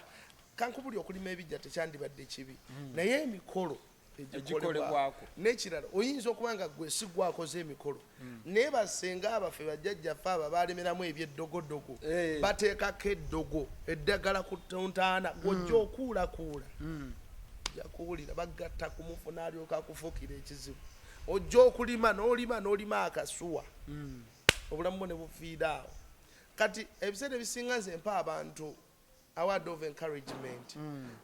kankubuli okulima ebijja tekyandibadde kibi naye emikolo egikolebwako n'ekirala oyinza okuba nga gwe si gwakoze emikolo naye basenga abaffe bajjajjaffe abo baalemeramu ebyeddogodogo bateekako eddogo eddagala ku ntaana gojja okuulakuula ojja kuwulira bagatta ku mufu n'alyoka akufuukira ekizibu ojja okulima n'olima akasuwa obulamu bwo ne bufiira awo kati ebiseera ebisinga nze mpa abantu award of encouragement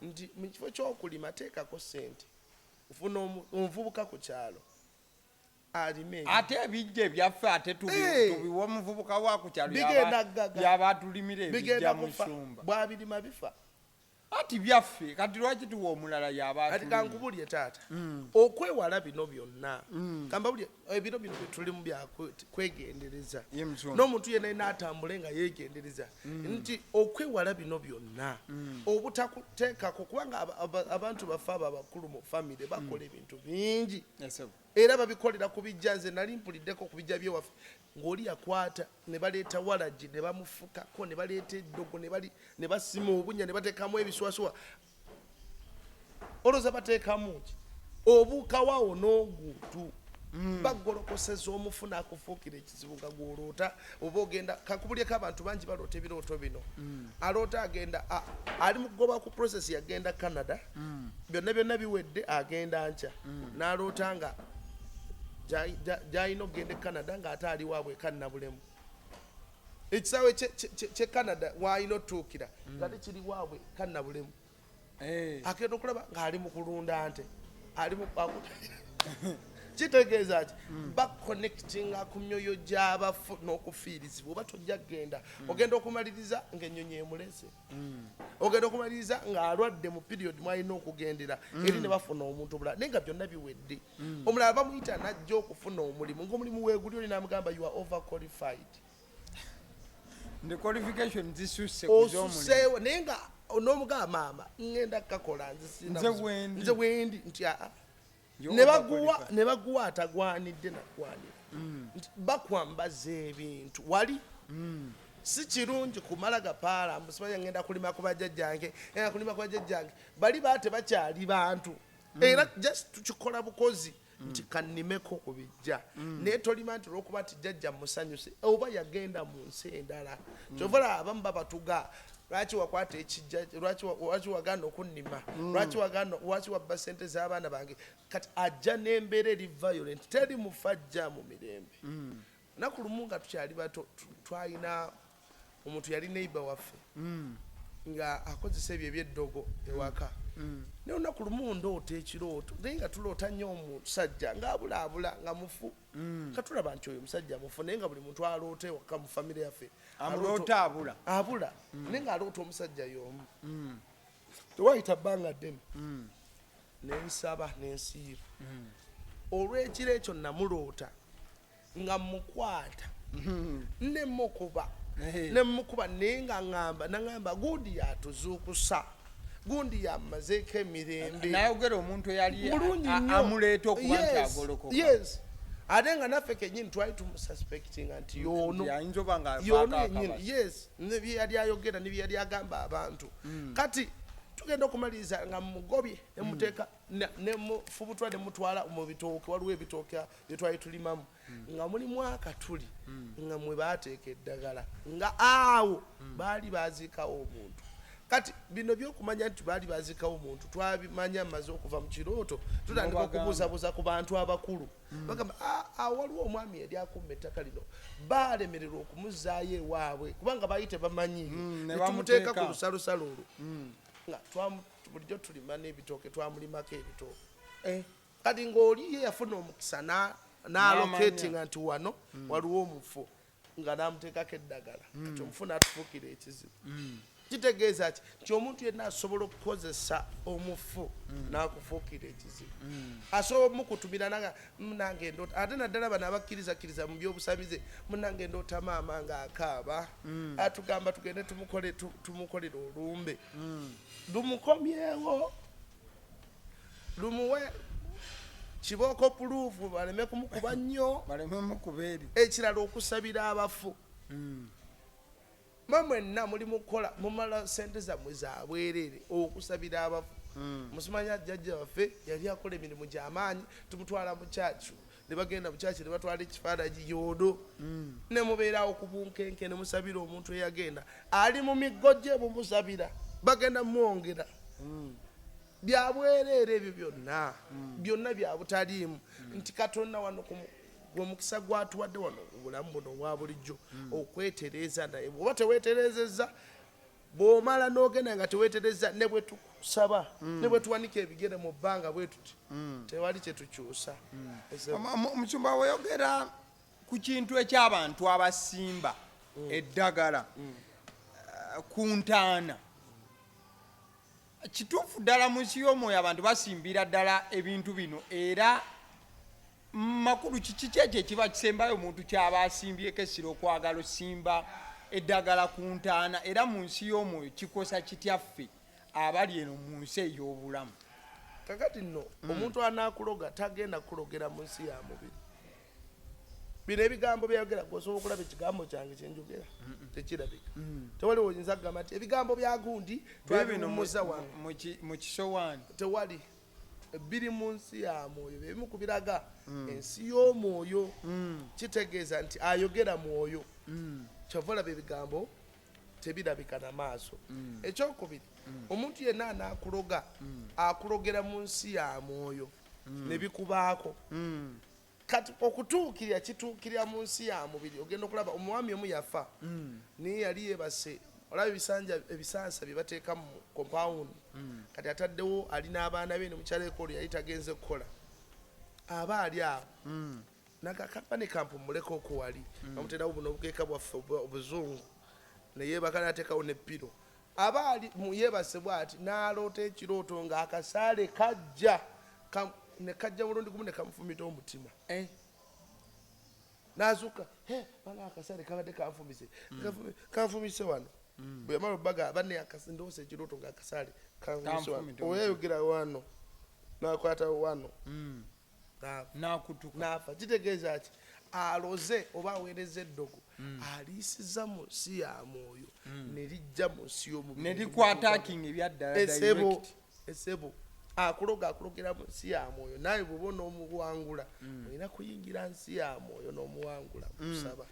nti mu kifo ky'okulima teekako ssente ofuna omuvubuka ku kyalo alime ate ebijja ebyaffe ate tubiwa omuvubuka wa ku kyalo yaba atulimira ebijja mu nsumba bw'abirima bifa ati byaffe kati lwaki tuwa omulala yaba ati kankubulye taata okwewala bino byonna kamba buli ebiro bino byetulimu byakwegendereza n'omuntu yenna n'atambule nga yeegendereza nti okwewala bino byonna obutakuteekako kubanga abantu baffe abo abakulu mu famire bakola ebintu bingi era babikolera ku bijja nze nali mpuliddeko ku bijja byewaffe ng'oli yakwata ne baleeta walagi ne bamufukako ne baleeta eddogo ne basima obunya ne bateekamu ebiswaswa olowooza bateekamu ki obuukawaawo n'oguutu bagolokoseza omufu n'akufuukira ekizibu nga gw'oloota oba ogenda kakubulyeko abantu bangi baloota ebirooto bino aloota agenda ali mu kugoba ku process yagenda Canada byonna biwedde agenda nkya n'aloota nga gy'alina okugenda e Canada ng'ate ali waabwe kannabulemu ekisaawe kye Canada w'alina otuukira nga tekiri waabwe kannabulemu agenda okulaba ng'ali mu kulunda nte ali mu kitegeeza ki bakonectinga ku myoyo gy'abafu n'okufiirizibwa oba tojja kgenda ogenda okumaliriza ng'ennyonyi emulese ogenda okumaliriza ng'alwadde mu period mwalina okugendera eri ne bafuna omuntu omulala naye nga byonna biwedde omulala bamuyita najja okufuna omulimu ng'omulimu weeguli oli n'amugamba you are over qualified the qualification zisusse osuseewo naye nga n'omugamba maama ngenda kukakola nze wendi nti ne baguwa atagwanidde nakwanira bakwambaza ebintu wali si kirungi kumala gapaala mbusibanya ngenda kulima ku bajjajjange bali baate bakyali bantu era just tukikola bukozi nti kannimeko ku bijja naye tolima nti olw'okuba nti jjajja musanyuse oba yagenda mu nsi endala kyovala abamu babatuga lwaki wakwata ekijja lwaki waganda okunnima lwaki wabba sente z'abaana bange kati ajja n'embeera eri violent teri mufajja mu mirembe naku lumu nga tukyali bato twalina omuntu yali neighbor waffe nga akozesa ebyo ebyeddogo ewaka naye olunaku lumu ndoota ekirooto naye nga tuloota nnyo omusajja ng'abulaabula nga mufu katulaba nti oyo omusajja mufu naye nga buli muntu aloota ewaka mu famire yaffe abula naye ng'aloota omusajja y'omu tewayita bbanga ddene nensaba nensiiba olw'ekiro ekyo namuloota nga mukwata nemukuba naye nga naŋŋamba gundi yatuzuukusa gundi yamazeeko emirembe nayogera omuntu eyali amuleeta okuba nti agolokoka yes ate nga naffe kennyini twali tumususpectinga nti yono yennyini yes ne bye yali ayogera ne bye yali agamba abantu kati tugenda okumaliriza nga mugobye nemuteeka nemufubutwa nemutwala mu bitooke waliwo ebitooke bye twali tulimamu nga mulimu akatuli nga mwe baateeka eddagala nga awo baali baziikawo omuntu kati bino byokumanya nti baali bazikawo omuntu twabimanya maze okuva mu kirooto tutandika okubuuzabuuza ku bantu abakulu bagamba waliwo omwami yali akumma ettaka lino baalemererwa okumuzaayo ewaabwe kubanga baali tebamanyiire ne tumuteeka ku lusalosalo olwo nga bulijjo tulima n'ebitooke twamulimako ebitooke kati ng'oli ye yafuna omukisa n'aloketinga nti wano waliwo omufu nga namuteekako eddagala kati omufu n'atufuukira ekizibu kitegeeza ki nti omuntu yenna asobola okukozesa omufu n'akufuukira ekizibu asobola mukutumira nange ndoota ate naddala bano abakkirizakkiriza mu byobusamize munange ndoota maama ng'akaaba atugamba tugende tumukolera olumbe lumukomyewo lumuwe kibooko puluufu baleme kumukuba nnyo ekirala okusabira abafu mwenna muli mukola mumala sente zammwe za bwereere okusabira abafu musimanya jjajja waffe yali akola emirimu gy'amaanyi tumutwala mu kyaki ne bagenda mu kyaki ne batwala ekifaananyi yoodo ne mubeerawo ku bunkenke ne musabira omuntu eyagenda ali mu miggo gye mumusabira bagenda mwongera byabwereere ebyo byonna byabutaliimu nti katonda wano omukisa gwatuwadde wano obulamu buno obwa bulijjo okwetereeza naye bwoba teweeterezezza bw'omala n'ogenda nga teweeterezza ne bwe tukusaba ne bwe tuwanika ebigere mu bbanga bwe tuti tewali kye tukyusa. Musumba weyogera ku kintu eky'abantu abasimba eddagala ku ntaana kituufu ddala mu nsi y'omwoyo abantu basimbira ddala ebintu bino era makulu kiki kyekyo ekiba kisembayo omuntu kyaba asimbyeko essira okwagala osimba eddagala ku ntaana era mu nsi y'omwoyo kikosa kityaffe abali eno mu nsi ey'obulamu kakati nno omuntu anaakuloga tagenda kulogera mu nsi ya mubiri bino ebigambo byayogera gwosobola okulaba ekigambo kyange kyenjogera tekirabika tewali oyinza kugamba nti ebigambo bya gundi twabinumuza wange mu kisowaani tewali biri mu nsi ya mwoyo bebimu kubiraga ensi y'omwoyo kitegeeza nti ayogera mwoyo kyova olaba ebigambo tebirabika na maaso ekyokubiri omuntu yenna anaakuloga akulogera mu nsi ya mwoyo ne bikubaako kati okutuukirira kituukirira mu nsi ya mubiri ogenda okulaba omwami omu yafa naye yali yeebase olaba ebisansa bye bateeka mu compound kati ataddewo ali n'abaana be ne mukyala ekolo yali tagenze kukola aba ali awo nakakapane kampumuleko oko wali bamuterawo buno obukeeka bwaffe obuzungu neyeebaka n'ateekawo neppiro aba ali yeebase bw'ati n'aloota ekirooto ng'akasaale kajja nekajja mulundi gumu nekamufumita omutima nazuka banga akasaale kabadde kanfumise wano bwe yamala obbaga banne ndowooza ekirooto ng'akasaale kanfumise wano oyayogera wano nakwata wano nafa kitegeeza ki aloze oba aweereza eddogo aliisiza mu nsi ya mwoyo nerijja mu nsi y'omubiri nerikwatakinga ebyaddala esebo akulogera mu nsi ya mwoyo naye bw'oba n'omuwangula olina kuyingira nsi ya mwoyo n'omuwangula kusaba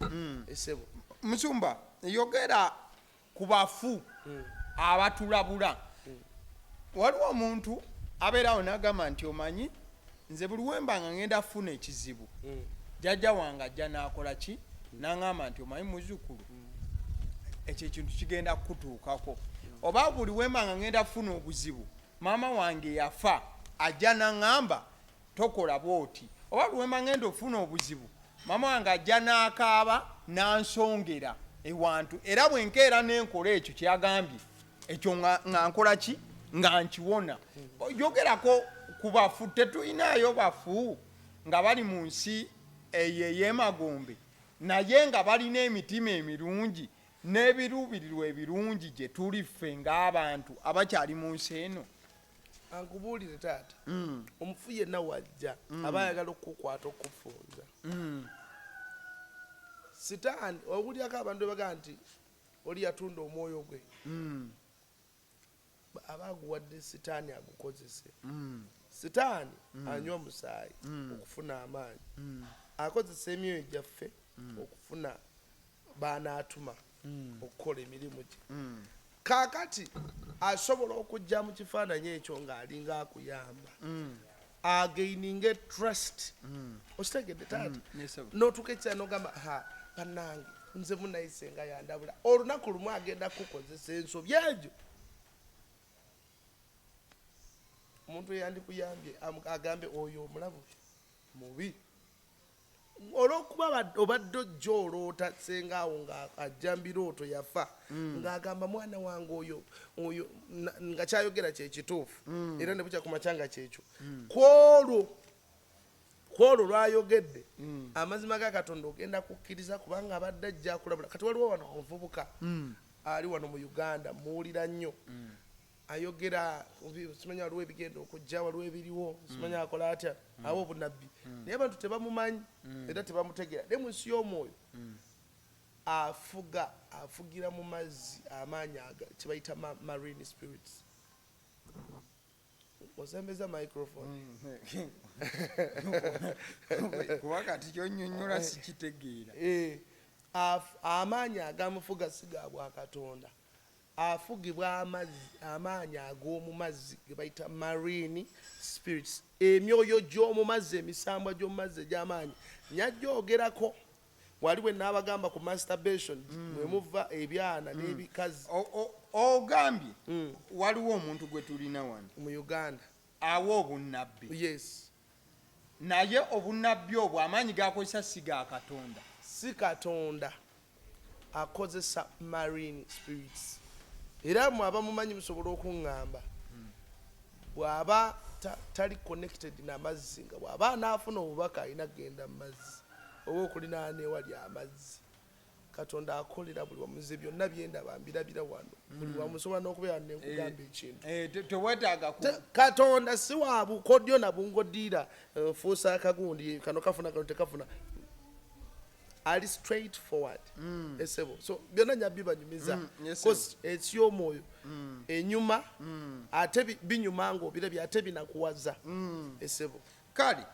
esebo. Musumba yogera ku bafu abatulabula waliwo omuntu abeerawo n'agamba nti omanyi nze buli wembanga ngenda funa ekizibu jjajja wange ajja n'akola ki n'aŋŋamba nti omanyi muzzukulu ekyo ekintu kigenda kukutuukako oba buli wembanga ngenda funa obuzibu maama wange yafa ajja n'aŋŋamba tokola bw'oti oba buli wemba ngenda ofuna obuzibu maama wange ajja n'akaaba n'ansongera ewantu era bwe nkeera n'enkola ekyo kyagambye ekyo nga nkola ki nga nkiwona yogerako ku bafu tetulinayo bafu nga bali mu nsi eyo ey'emagombe naye nga balina emitima emirungi n'ebiruubirirwa ebirungi gye tuli ffe ng'abantu abakyali mu nsi eno. Ankubuulire taata omufu yenna wajja aba ayagala okukukwata okukufunza sitaani obulyako abantu bebagaa nti oli yatunda omwoyo gwe aba aguwadde sitaani agukozese sitaani anywa musaayi okufuna amaanyi akozesa emyoyo gyaffe okufuna baanaatuma okukola emirimu gye kaakati asobola okujja mu kifaananyi ekyo ng'alinga akuyamba againinge trust okitegedde taata n'otuuka ekisa n'ogamba bannange nze munayise nga yandabula olunaku lumu agenda kukozesa ensobi egyo omuntu eyandikuyambye agambe oyo omulabu mubi olwokuba obadde ojja oloota sengaawo ng'ajja mbirooto yafa ng'agamba mwana wange oyo nga kyayogera kyekituufu era ne bukya ku makyanga kyekyo kwolwo lwayogedde amazima ga Katonda ogenda kukkiriza kubanga abadde ajja akulabula kati waliwo wano omuvubuka ali wano mu Uganda muwulira nnyo ayogera simanya waliwo ebigenda okujja waliwo ebiriwo simanya akola atya awo obunabbi naye abantu tebamumanyi era tebamutegera ne mu nsi y'omwoyo afugira mu mazzi amaanyi kyebayita marine spirits osembeza microphone kuba kati kyonnyonnyola sikitegeera amaanyi agamufuga si ga bwa Katonda afugibwa amaanyi ag'omu mazzi ge bayita marine spirits emyoyo gy'omu mazzi emisambwa gy'omu mazzi egy'amaanyi nyajjoogerako wali bwe naabagamba ku masturbation mwe muva ebyana n'ebikazi ogambye waliwo omuntu gwe tulina wano mu Uganda awo obunnabbi yes naye obunnabbi obwo amaanyi gakozesa si ga Katonda si Katonda akozesa marine spirits era mwaba mumanyi musobola okuŋŋamba bw'aba tali connected n'amazzi nga bw'aba anaafuna obubaka alina kgenda mu mazzi oba okulinaana ewali amazzi Katonda akolera buli wamuze byonna byendaba mbirabira wano buli wamusobola n'okubeera nenkugamba ekintu tewetaaga Katonda si wa bukodyo na bungoddiira fuusa akagundi kano kafuna kano tekafuna ali straight forward esebo so byonna nyabbi banyumiza because ensi y'omwoyo enyuma ate binyuma ng'obirabye ate binakuwaza esebo kale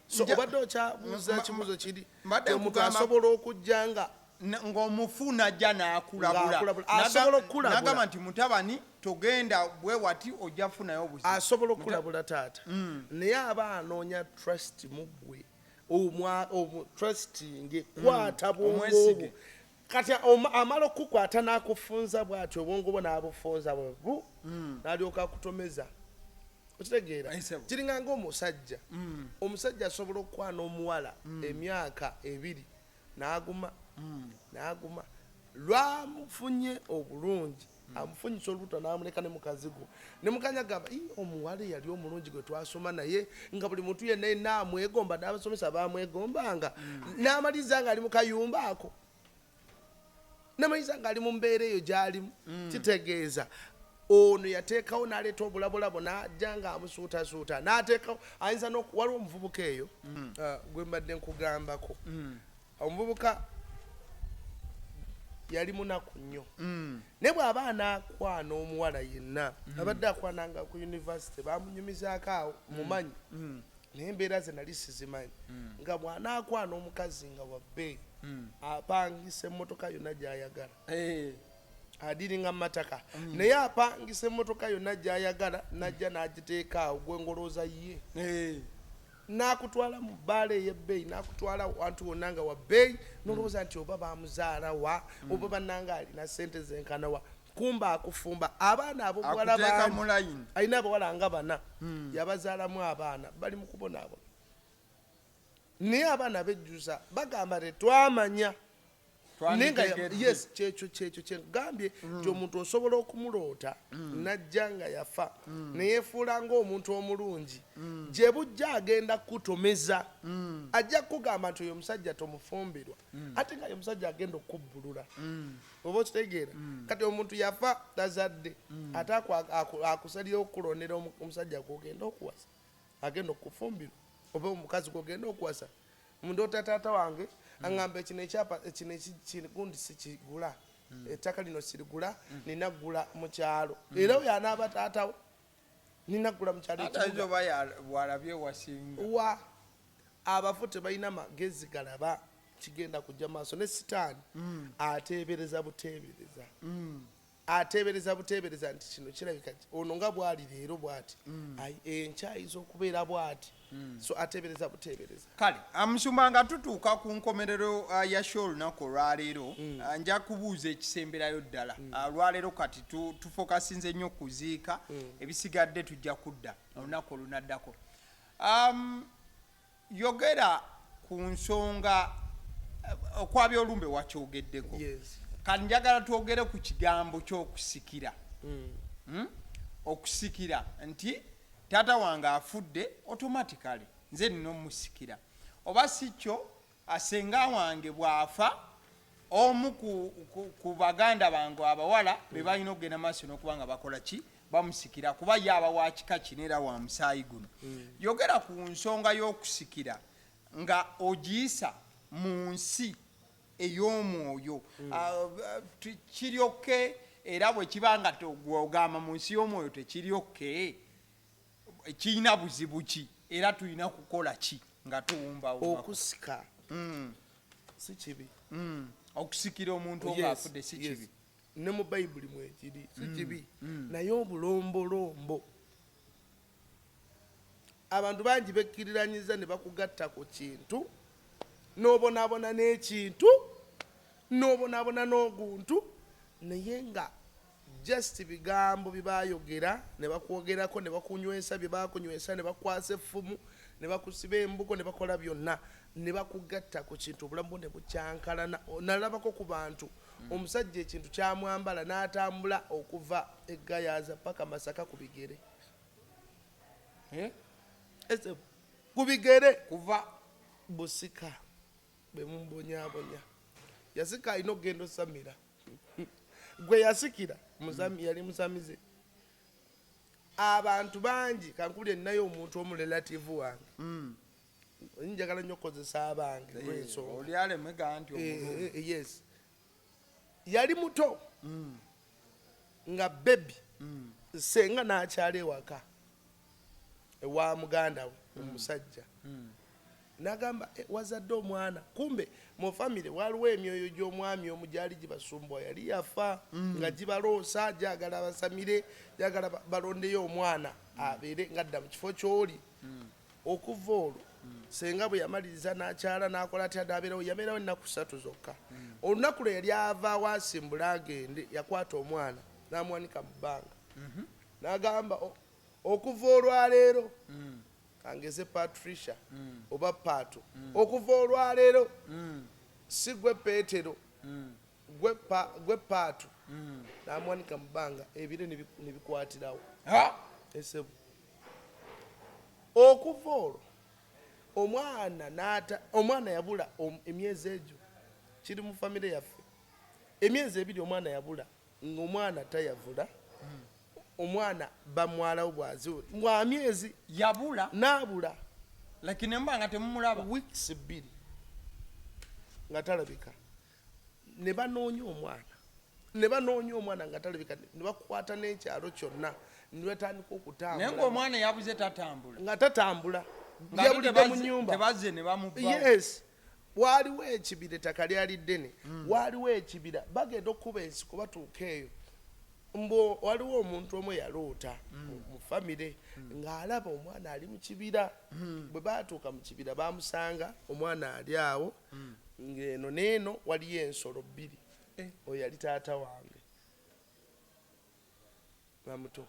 so obadde okyabuuza kibuuzo kiri omuntu asobola okujja ng'omufu najja n'akulabula asobola okukulabula nagamba nti mutabani togenda bwe wati ojja kufunayo obuzibu asobola okukulabula taata naye aba anoonya trust mu ggwe trusting kwata bwongo obwo kati amala okukwata n'akufunza bw'atyo obwongo bwo n'abufunza bwebu n'alyoka akutomeza okitegeera kiringa ng'omusajja omusajja asobola okukwana omuwala emyaka 2 n'aguma lwamufunye obulungi amufunyisa olubuto n'amuleka ne mukazi gwo ne mukanya agamba omuwala yali omulungi gwe twasoma naye nga buli muntu yenna yenna amwegomba n'abasomesa bamwegombanga n'amaliza nga ali mu kayumba ako n'amaliza nga ali mu mbeera eyo gy'alimu kitegeeza ono yateekawo n'aleeta obulabulabo n'ajja nga amusuutasuuta n'ateekawo ayinza waliwo omuvubuka eyo gwe mbadde nkugambako omuvubuka yali munaku nnyo naye bw'aba anaakwana omuwala yenna abadde akwananga ku yunivasite bamunyumizaako awo mumanyi naye embeera ze nali sizimanyi nga bw'anaakwana omukazi nga wabbeeyi apangisa emmotoka yonna gy'ayagala adiringa mu mataka naye apangisa emmotoka yonna gy'ayagala najja n'agiteeka awo gwe ngolooza ye n'akutwala mu bbaala ey'ebbeeyi n'akutwala wantu wonna nga wabbeeyi n'olowooza nti oba bamuzaala wa oba bannanga alina ssente zenkana wa kumba akufumba abaana abobuwala bangi alina abawala nga 4 yabazaalamu abaana bali mu kubonaabona naye abaana bejjusa bagamba tetwamanya yes kyekyo kyengambye nti omuntu osobola okumuloota najja nga yafa neyefuula ng'omuntu omulungi gye bujja agenda kukutomeza ajja kukugamba nti oyo omusajja tomufumbirwa ate nga omusajja agenda okubbulula oba okitegeera kati omuntu yafa tazadde ate akusalira okukulondera omusajja gwogenda okuwasa agenda okufumbirwa oba omukazi gwogenda okuwasa mundoota taata wange angamba kino ekyapa kino ekigundi sikigula ettaka lino sirigula ninagula mu kyalo era oyo anaaba taatawo ninagula mu kyalo walabye wasinga wa abafu tebalina magezi galaba kigenda kujja maaso ne sitaani ateebereza buteebereza ateebereza buteebereza nti kino kirabika ono nga bwali leero bw'ati enkya ayinza okubeera bw'ati so ateebereza buteebereza. kale amusumba nga tutuuka ku nkomerero ya show olunaku olwaleero nja kubuuza ekisemberayo ddala lwaleero kati tufokasinze nnyo kuziika ebisigadde tujja kudda olunaku olunaddako. Yogera ku nsonga okwabya olumbe wakyogeddeko. Kati njagala twogere ku kigambo ky'okusikira. Okusikira nti taata wange afudde automatically nze nina omusikira oba si kyo asenga wange bw'afa omu ku baganda bange abawala be balina okugenda maaso n'okuba nga bakola ki bamusikira kuba yaaba wa kika kino era wa musaayi guno. Yogera ku nsonga y'okusikira nga ogiyisa mu nsi ey'omwoyo kiryoke era bwe kiba nga ogamba mu nsi y'omwoyo tekiryoke kirina buzibu ki era tulina kukola ki nga tuwumbawo okusika si kibi okusikira omuntu ng'afudde si kibi ne mu bayibuli mwekiri si kibi naye obulombolombo abantu bangi bekkiriranyiza ne bakugatta ku kintu n'obonaabona n'ekintu n'obonaabona n'oguntu naye nga just bigambo bibayogera ne bakwogerako ne bakunywesa bye bakunywesa ne bakwasa effumu ne bakusiba embugo ne bakola byonna ne bakugatta ku kintu obulamu ne bukyankalana. Nalabako ku bantu omusajja ekintu kyamwambala n'atambula okuva eGayaza paka Masaka ku bigere ku bigere kuva busika bemubonyabonya yasika alina okugenda osamira gwe yasikira yali musamize. Abantu bangi kankubulye ninayo omuntu omurelative wange njagala nnyo okukozesa abange yes yali muto nga bebi senga n'akyala ewaka ewa muganda we omusajja nagamba wazadde omwana kumbe mu famire waliwo emyoyo gy'omwami omu gyali gibasumbwa yali yafa nga gibaloosa gyagala basamire gyagala balondeyo omwana abeere ngadda mu kifo ky'oli. Okuva olwo senga bwe yamaliriza n'akyala n'akola ati adabeerawo yabeerawo ennaku 3 zokka. Olunaku lwe yali avaawo asimbula agende yakwata omwana n'amuwanika mu bbanga n'agamba okuva olwaleero angeze Patricia oba Pato okuva olwaleero si gwe Petero gwe Pato n'amuwanika mu bbanga ebire ne bikwatirawo. Esebo okuva olwo omwana yabula emyezi egyo kiri mu famire yaffe emyezi 2 omwana yabula ng'omwana tayavula omwana bamwalawo bwaziwe mwa myezi yabula n'abula lakini mbanga temumulaba weeks 2 nga talabika ne banoonya omwana nga talabika ne bakwata n'ekyalo kyonna ne batandika okutambula naye ng'omwana yabuze tatambula nga tatambula yabulidde mu nnyumba tebaze ne bamubba. Yes waliwo ekibira ettaka lyali ddene waliwo ekibira bagenda okuba ensiko batuuka eyo mbo waliwo omuntu omu yaloota mu famire ng'alaba omwana ali mu kibira bwe baatuuka mu kibira bamusanga omwana ali awo ng'eno n'eno waliyo ensolo 2 oyo yali taata wange bamuto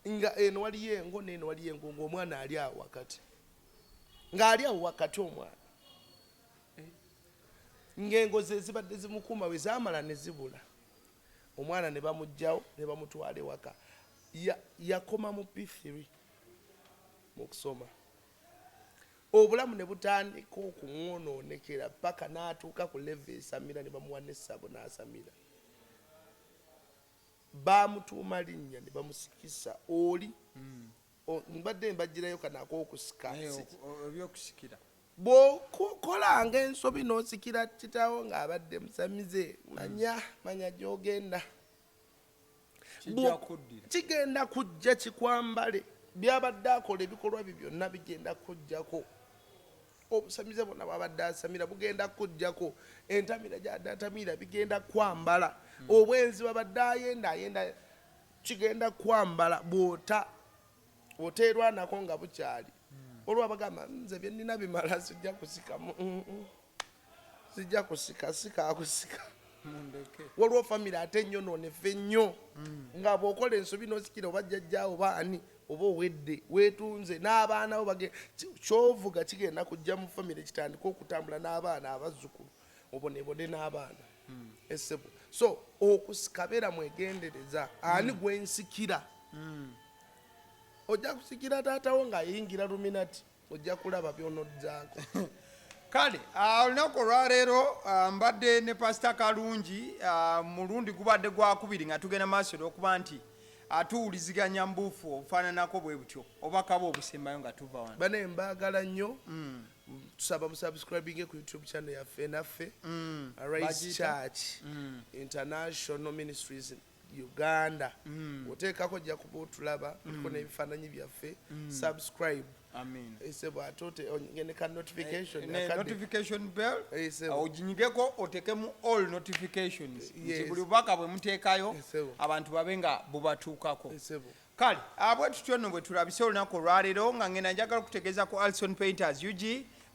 nga eno waliyo engo n'eno waliyo engo ng'omwana ali awo wakati ng'ali awo wakati omwana ng'engo ze zibadde zimukuuma bwe zaamala ne zibula omwana ne bamugjawo ne bamutwala ewaka yakoma mu P3 mu kusoma obulamu ne butandika okuŋonoonekera paka n'atuuka ku level esamira ne bamuwa n'essabo n'asamira bamutuuma linnya ne bamusikisa oli mbadde mbagirayo kanaako okusika ebyokusikira bw'okolanga ensobi n'osikira kitaawo ng'abadde musamize manya gy'ogenda kigenda kujja kikwambale byabadde akola ebikolwa bye byonna bigenda kujjako obusamize bonna bwabadde asamira bugenda kujjako entamira gyadatamira bigenda kwambala obwenzi babadde ayenda kigenda kwambala bwota oteerwanako nga bukyali olwo abagamba nze bye nnina bimala sijja kusika sikakusika waliwo famire ate nnyo noonefe nnyo nga bw'okola ensobi n'osikira oba jjajjaawo baani oba owedde weetunze n'abaana bo kyovuga kigenda kujja mu famire kitandika okutambula n'abaana abazzukulu obonebone n'abaana essebo so okusika beera mwegendereza ani gwensikira ojja kusikira taatawo ng'ayingira luminati ojja kulaba byonoddaako kale olunaku olwaleero mbadde ne pasita Kalungi mulundi gubadde gwakubiri nga tugenda maaso olw'okuba nti atuwuliziganya mbuufu obufaananako bwe butyo obakaba obusembayo nga tuva wano bane mbaagala nnyo tusaba musubscribinge ku YouTube channel yaffe naffe Arise Church International Ministries Uganda oteekako ojja kuba otulaba kuliko n'ebifaananyi byaffe subscribe amen esebo atote ongeneka notification bell oginyigeko otekemu all notifications buli bubaka bwe muteekayo abantu babe nga bubatuukako kale bwe tutyo nno bwe tulabise olunaku olwaleero nga ngenda njagala okutegeeza ku Alson Painters UG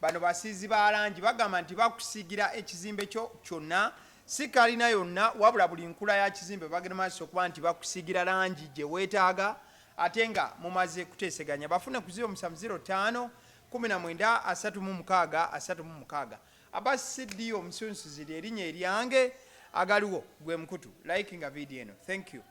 bano basiizi ba langi bagamba nti bakusiigira ekizimbe kyo kyonna si kalina yonna wabula buli nkula ya kizimbe bagenda maaso okuba nti bakusiigira langi gye weetaaga ate nga mumaze kuteeseganya bafune ku 0705 1936 abasidiyo omusunsuzi erinnya eryange agaliwo gwe mukutu likinga video eno thank you